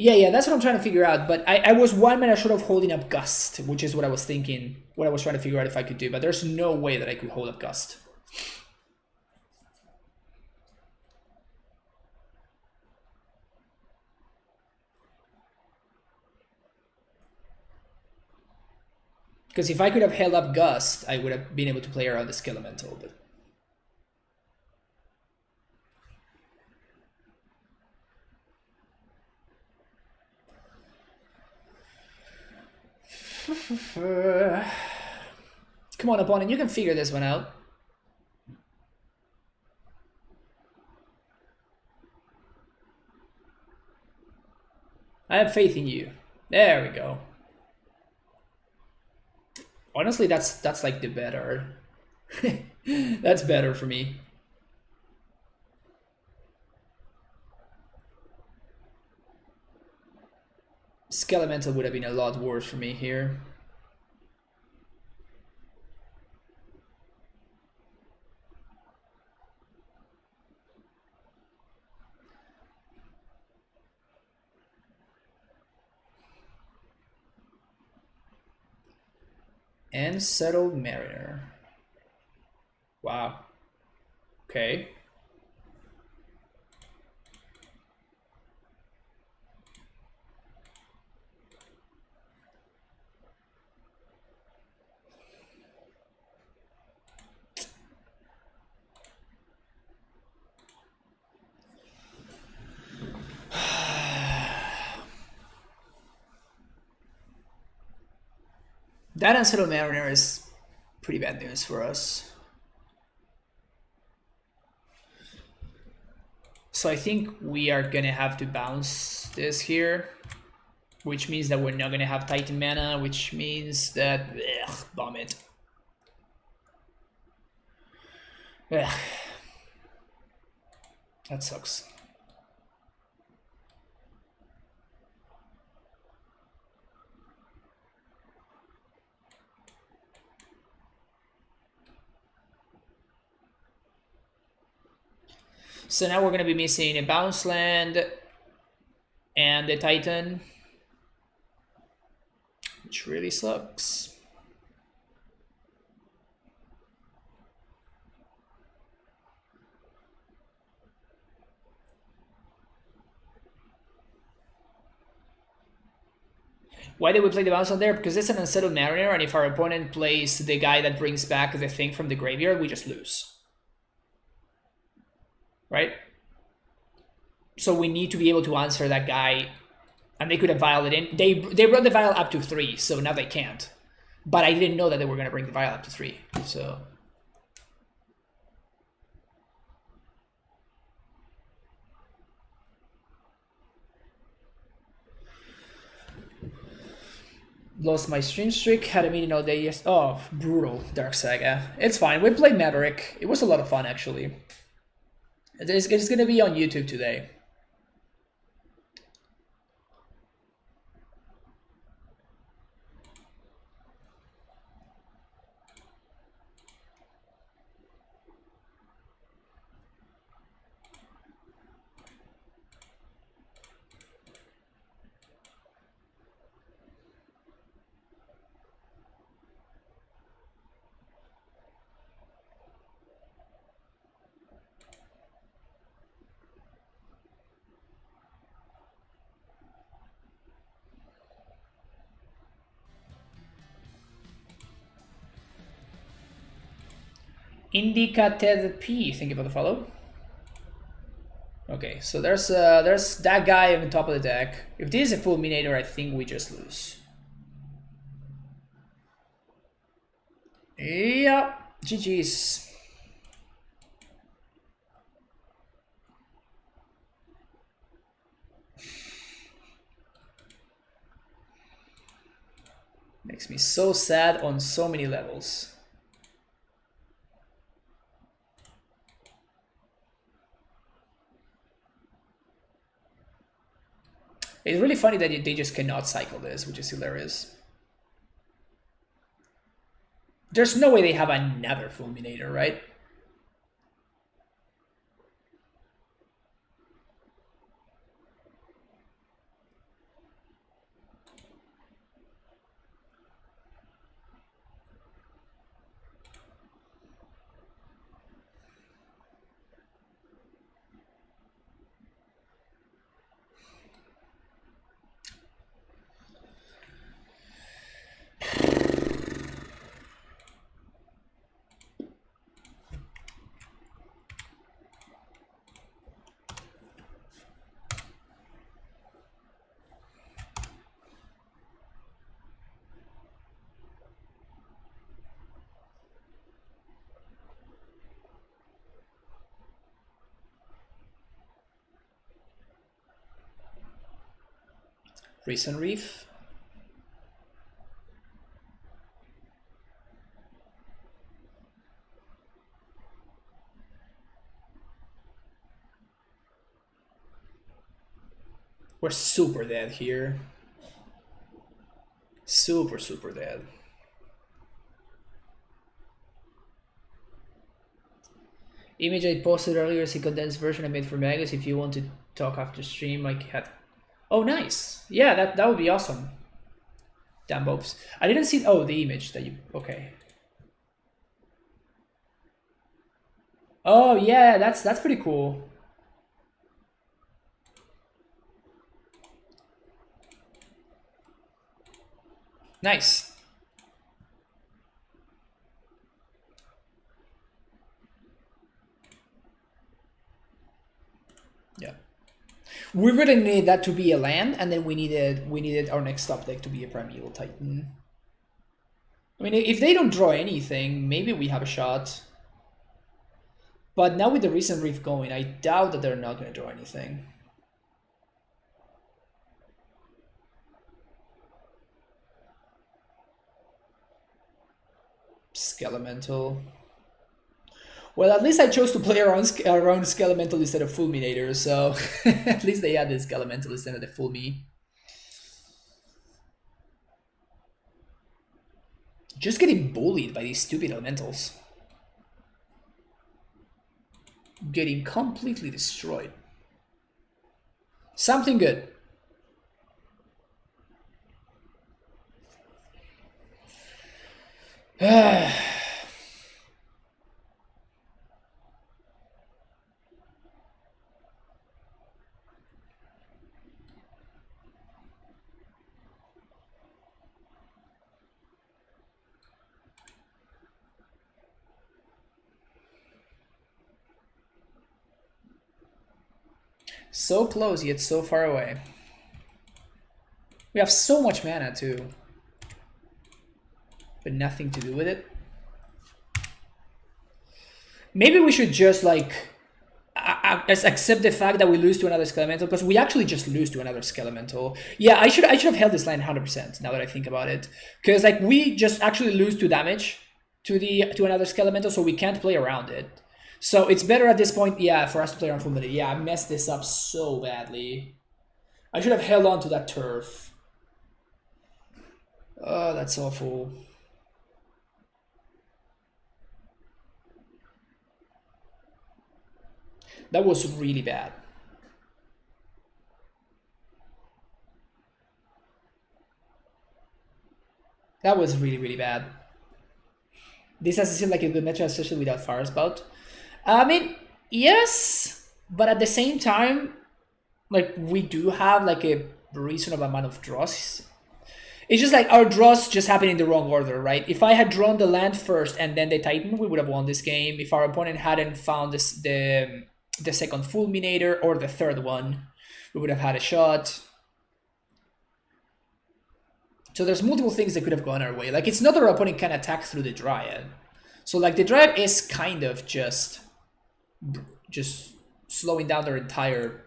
Yeah, that's what I'm trying to figure out. But I was 1 mana short of holding up Gust, which is what I was thinking, what I was trying to figure out if I could do. But there's no way that I could hold up Gust. Because if I could have held up Gust, I would have been able to play around the Skill Elemental. But come on, opponent, you can figure this one out. I have faith in you. There we go. Honestly, that's like the better. That's better for me. Skelemental would have been a lot worse for me here. Unsettled Mariner. Wow. Okay. That Unsettled Mariner is pretty bad news for us. So I think we are gonna have to bounce this here, which means that we're not gonna have Titan mana, which means that bomb it. Ugh. That sucks. So now we're going to be missing a bounce land and the Titan, which really sucks. Why did we play the bounce land there? Because it's an Unsettled Mariner, and if our opponent plays the guy that brings back the thing from the graveyard, we just lose. Right? So we need to be able to answer that guy, and they could have vialed it in. They brought the vial up to 3, so now they can't. But I didn't know that they were going to bring the vial up to 3, so... Lost my stream streak, had a meeting all day yesterday. Oh, brutal, Dark Saga. It's fine, we played Maverick. It was a lot of fun, actually. It's going to be on YouTube today. Indicated P, thank you for the follow. Okay, so there's that guy on top of the deck. If this is a Fulminator, I think we just lose. Yep, GG's. Makes me so sad on so many levels. It's really funny that they just cannot cycle this, which is hilarious. There's no way they have another Fulminator, right? Recent Reef. We're super dead here. Super dead. Image I posted earlier is a condensed version I made for Magus. If you want to talk after stream, I had. Oh, nice. Yeah, that would be awesome. Damn bopes. I didn't see. Oh, the image that you. Okay. Oh yeah, that's pretty cool. Nice. Yeah. We really needed that to be a land, and then we needed our next top deck to be a Primeval Titan. I mean, if they don't draw anything, maybe we have a shot. But now with the recent Reef going, I doubt that they're not going to draw anything. Skelemental. Well, at least I chose to play around Skelemental instead of Fulminator, so at least they had the Skelemental instead of the Fulmi. Just getting bullied by these stupid elementals. Getting completely destroyed. Something good. So close, yet so far away. We have so much mana too, but nothing to do with it. Maybe we should just like accept the fact that we lose to another Skelemental, because we actually just lose to another Skelemental. Yeah, I should have held this line 100% now that I think about it, because like we just actually lose 2 damage to another Skelemental, so we can't play around it. So it's better at this point, yeah, for us to play around Fulminator. Yeah, I messed this up so badly. I should have held on to that turf. Oh, that's awful. That was really bad. That was really bad. This doesn't seem like a good matchup, especially without Fire Spout. I mean, yes, but at the same time, like we do have like a reasonable amount of draws. It's just like our draws just happen in the wrong order, right? If I had drawn the land first and then the Titan, we would have won this game. If our opponent hadn't found the second Fulminator or the third one, we would have had a shot. So there's multiple things that could have gone our way. Like, it's not that our opponent can attack through the Dryad. So like the Dryad is kind of just slowing down their entire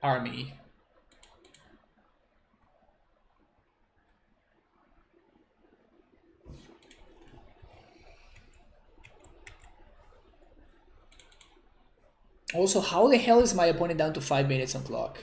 army. Also, how the hell is my opponent down to 5 minutes on clock?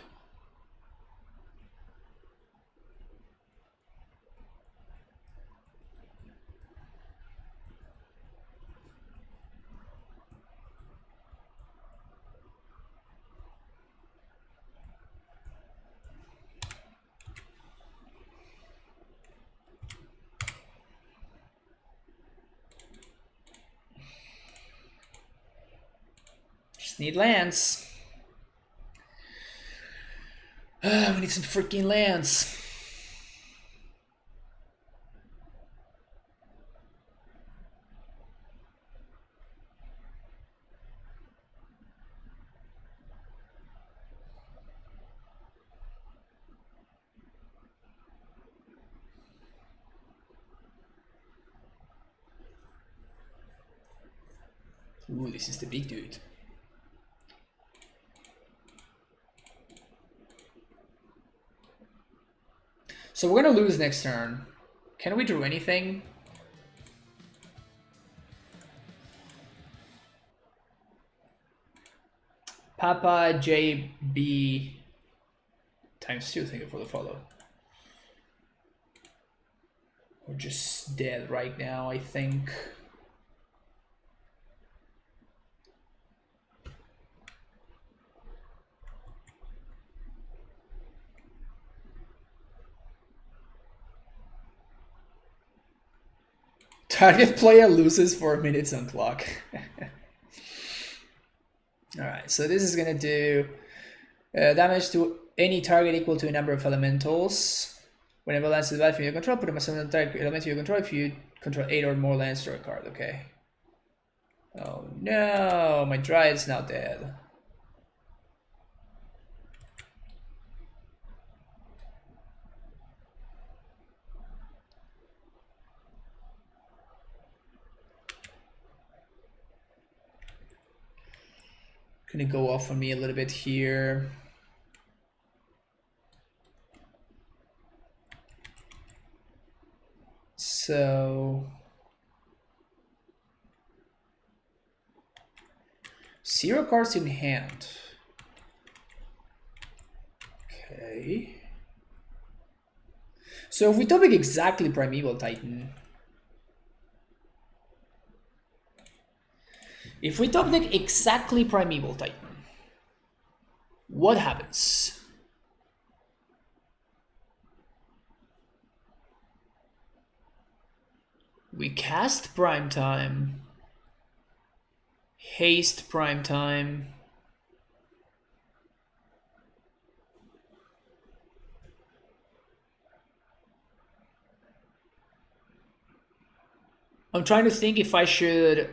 Just need lands. We need some freaking lands. Ooh, this is the big dude. So we're gonna lose next turn. Can we do anything? Papa JB times 2, thank you for the follow. We're just dead right now, I think. Target player loses 4 minutes on clock. Alright, so this is gonna do damage to any target equal to a number of elementals. Whenever lands to the battlefield you control, put them as a target element you control if you control 8 or more lands to a card, okay. Oh no, my Dryad's now dead. Gonna go off on me a little bit here. So 0 cards in hand. Okay. So if we topic exactly Primeval Titan. If we topic exactly Primeval Titan, what happens? We cast Primetime, haste Primetime, I'm trying to think if I should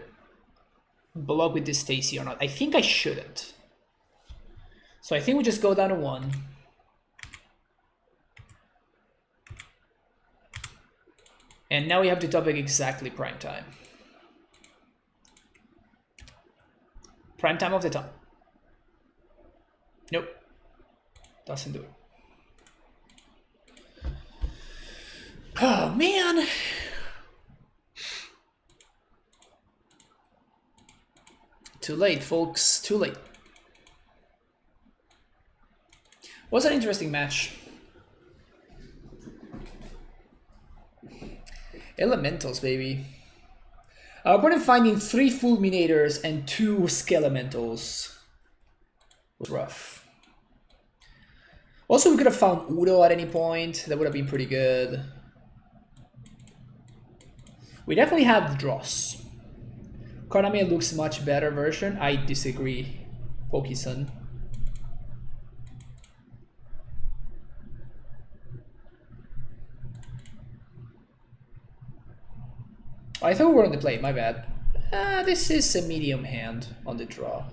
block with this Stacy or not. I think I shouldn't. So I think we just go down to 1. And now we have to topic exactly Primetime. Primetime off the top. Nope. Doesn't do it. Oh man. Too late, folks. Too late. Was an interesting match. Elementals, baby. Our opponent finding 3 Fulminators and 2 Skelementals was rough. Also, we could have found Udo at any point. That would have been pretty good. We definitely have Dross. Konami looks much better version. I disagree, Poki-san. I thought we were on the play, my bad. This is a medium hand on the draw.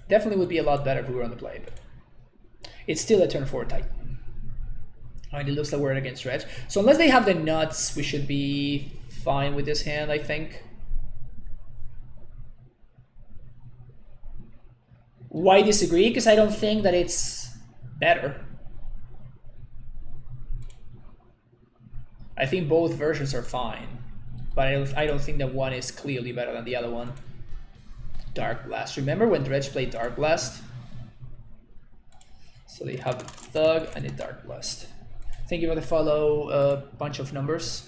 Definitely would be a lot better if we were on the play, but it's still a turn 4 Titan. Alright, it looks like we're against Dredge. So unless they have the nuts, we should be fine with this hand, I think. Why disagree? Because I don't think that it's better. I think both versions are fine, but I don't think that one is clearly better than the other one. Dark Blast. Remember when Dredge played Dark Blast? So they have a Thug and a Dark Blast. Thank you for the follow, a bunch of numbers.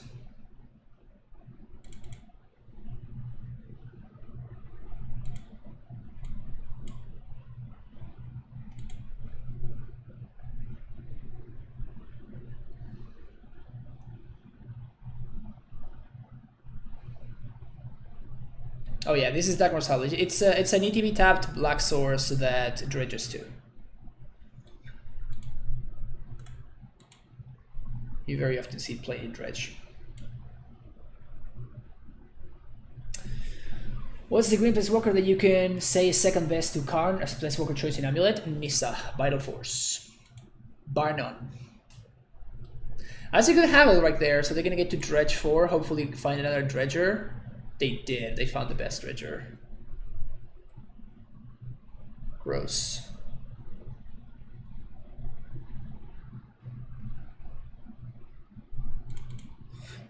Oh yeah, this is Dark Mortality. It's an ETB tapped black source that dredges to. You very often see it played in Dredge. What's the green Planeswalker that you can say is second best to Karn as Planeswalker choice in AmuLIT? Nissa, Vital Force. Bar none. That's a good Havel right there, so they're gonna get to Dredge 4, hopefully find another Dredger. They did, they found the best Dredger. Gross.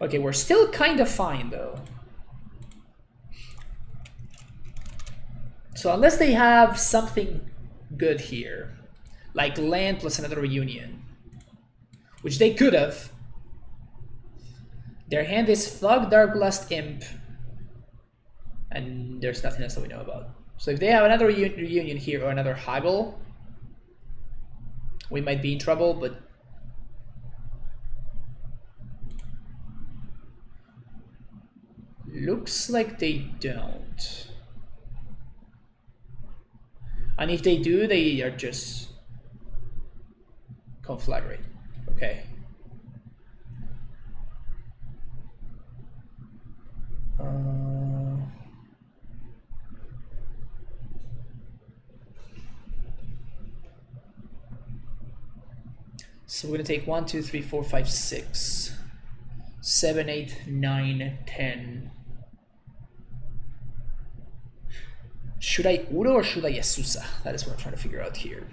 Okay, we're still kind of fine though. So unless they have something good here, like land plus another reunion, which they could have. Their hand is Thug, Darkblast, Imp, and there's nothing else that we know about. So if they have another reunion here or another Haggle, we might be in trouble, but looks like they don't. And if they do, they are just conflagrate. Okay. So we're gonna take 1, 2, 3, 4, 5, 6, 7, 8, 9, 10. Should I Uro or should I Yasusa? That is what I'm trying to figure out here.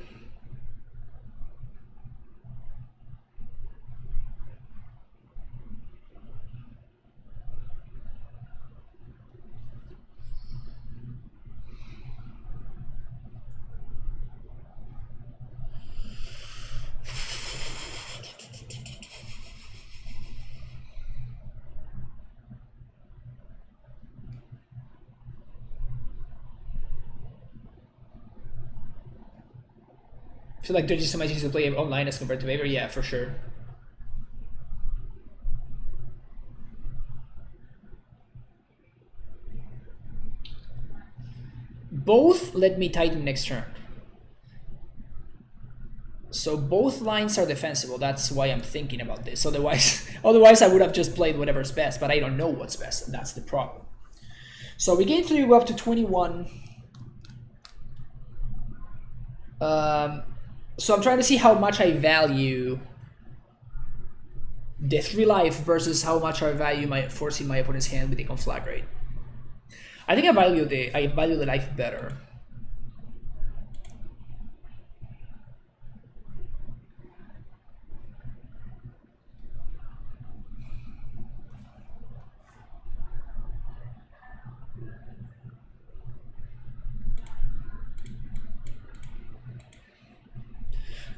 I feel like Dredge is so much easier to play online as compared to Vader. Yeah, for sure. Both let me Titan next turn. So both lines are defensible. That's why I'm thinking about this. Otherwise I would have just played whatever's best, but I don't know what's best, and that's the problem. So we gain 3, we're up to 21. So I'm trying to see how much I value the 3 life versus how much I value forcing my opponent's hand with the conflagrate. I think I value the life better.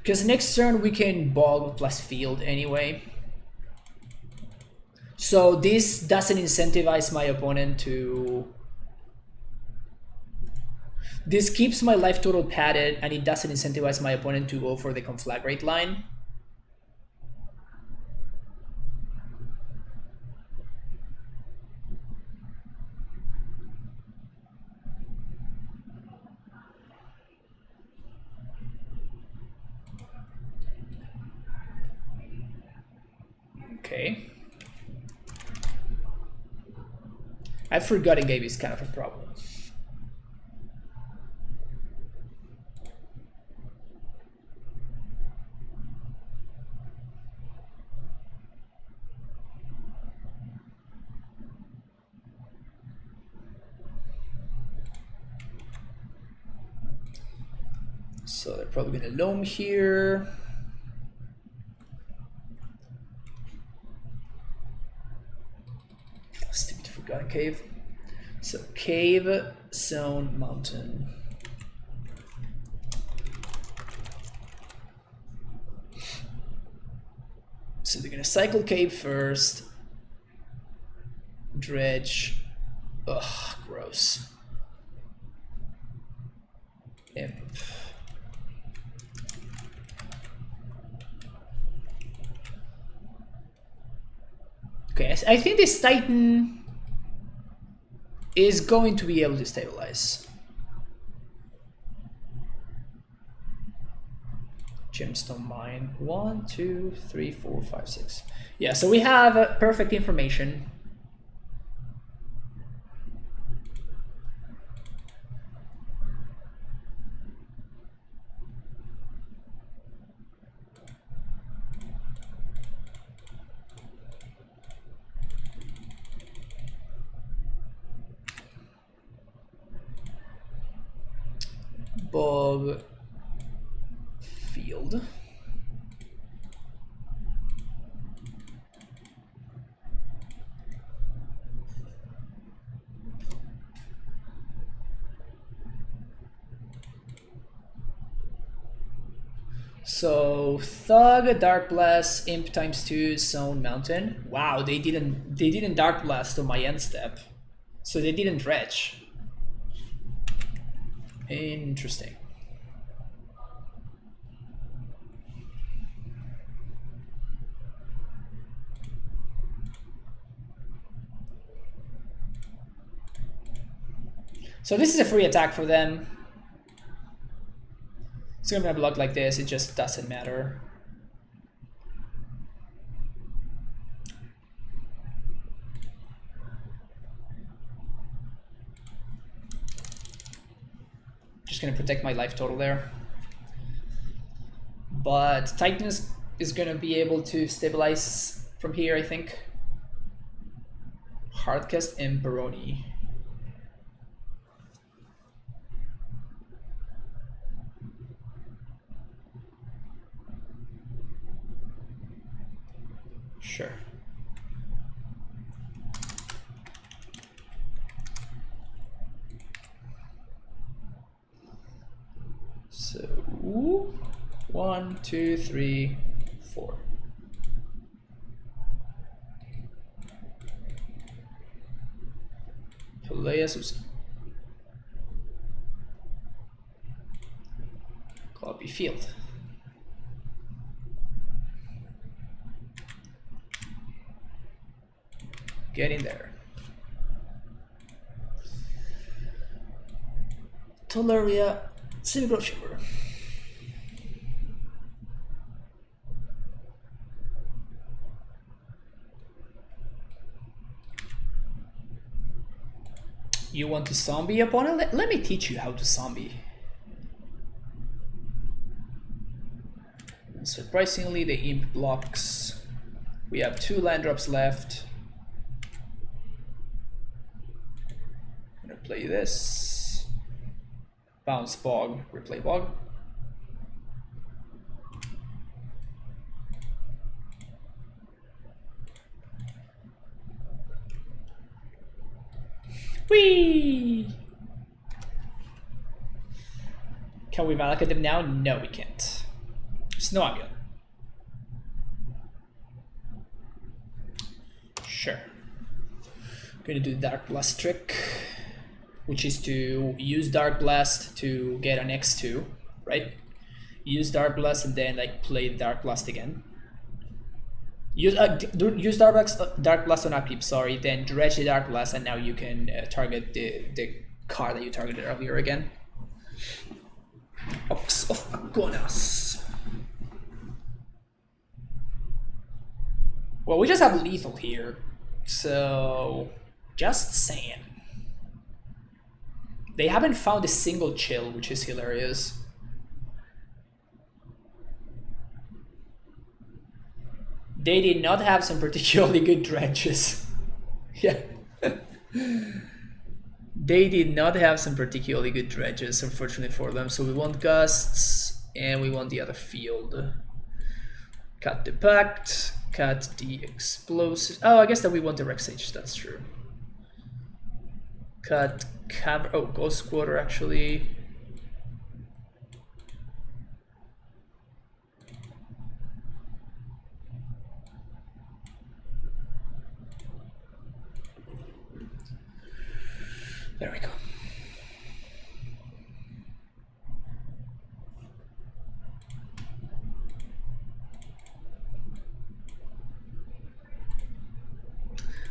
Because next turn we can bog plus field anyway. So this doesn't incentivize my opponent to... This keeps my life total padded, and it doesn't incentivize my opponent to go for the conflagrate line. Okay. I forgot it gave is kind of a problem. So they're probably gonna loam here. Stupid forgotten cave. So cave, zone, mountain. So they're gonna cycle cave first. Dredge. Ugh, gross. Imp. Okay, I think this Titan is going to be able to stabilize. Gemstone mine. 1, 2, 3, 4, 5, 6. Yeah, so we have perfect information. Bob field. So Thug, Dark Blast, Imp ×2, Zone, Mountain. Wow, they didn't Dark Blast on my end step, so they didn't Dredge. Interesting. So this is a free attack for them. It's gonna be blocked like this, it just doesn't matter. Just gonna protect my life total there. But Titanus is gonna be able to stabilize from here, I think. Hardcast and Baroni. Sure. So 1, 2, 3, 4. Play Susan. Copy field. Get in there. Tolaria, Simic Chamber. You want to zombie opponent? Let me teach you how to zombie. And surprisingly, the imp blocks. We have 2 land drops left. I'm gonna play this. Bounce Bog, replay Bog. Whee! Can we Malak at them now? No, we can't. Snow Amulet. Sure. Gonna do the Dark Blast trick, which is to use Dark Blast to get an X2, right? Use Dark Blast and then like play Dark Blast again. Use Dark Blast on upkeep, sorry, then Dredge the Dark Blast, and now you can target the card that you targeted earlier again. Ox of Agonas. Well, we just have lethal here, so just saying. They haven't found a single chill, which is hilarious. They did not have some particularly good dredges. Yeah. They did not have some particularly good dredges, unfortunately for them. So we want gusts, and we want the other field. Cut the pact, cut the explosive. Oh, I guess that we want the Rex Sage, that's true. Cut Ghost Quarter actually. There we go.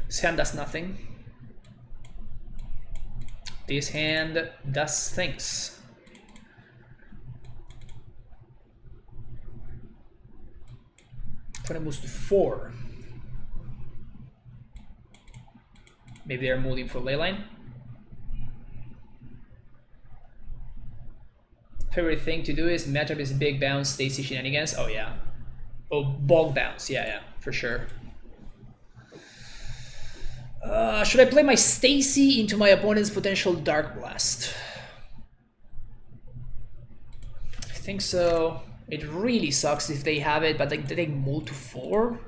This hand does nothing. This hand does things. Opponent moves to 4. Maybe they're moving for Leyline. Favorite thing to do is matchup is big bounce, Stacy shenanigans. Oh yeah. Oh, bog bounce. Yeah, for sure. Should I play my Stacy into my opponent's potential Dark Blast? I think so. It really sucks if they have it, but like they move to 4.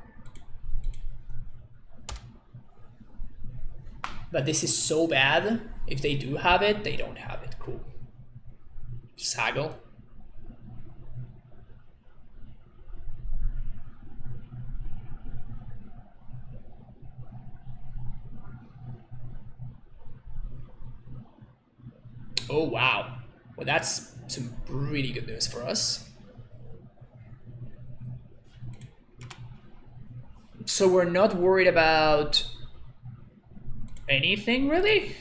But this is so bad. If they do have it, they don't have it. Cool. Just haggle. Oh, wow. Well, that's some really good news for us. So we're not worried about anything, really?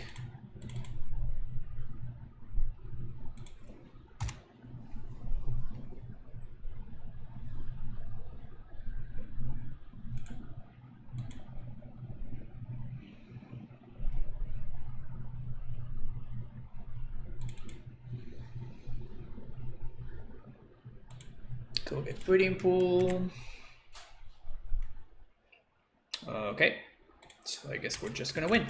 Go get breeding pool. Okay, so I guess we're just gonna win.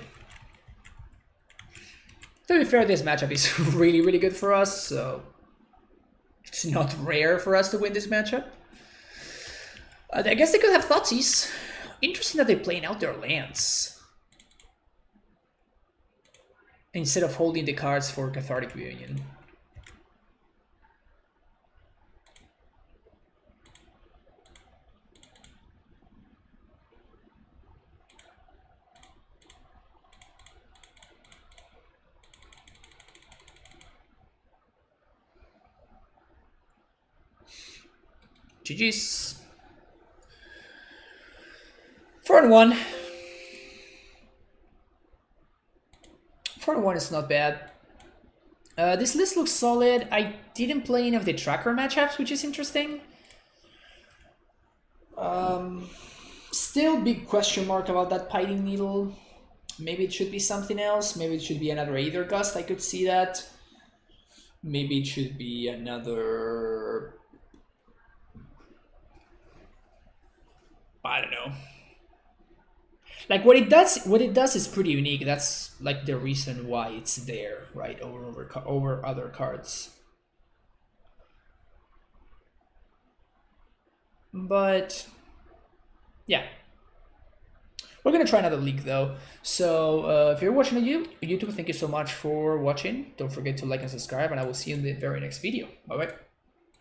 To be fair, this matchup is really, really good for us, so it's not rare for us to win this matchup. I guess they could have Thoughtseize. Interesting that they're playing out their lands instead of holding the cards for Cathartic Reunion. GG's. 4-1. 4-1 is not bad. This list looks solid. I didn't play any of the tracker matchups, which is interesting. Still big question mark about that Piting Needle. Maybe it should be something else. Maybe it should be another Aether Gust. I could see that. Maybe it should be another... I don't know. Like what it does is pretty unique. That's like the reason why it's there, right? Over other cards. But yeah, we're gonna try another league though. So if you're watching on YouTube, thank you so much for watching. Don't forget to like and subscribe, and I will see you in the very next video. Bye bye.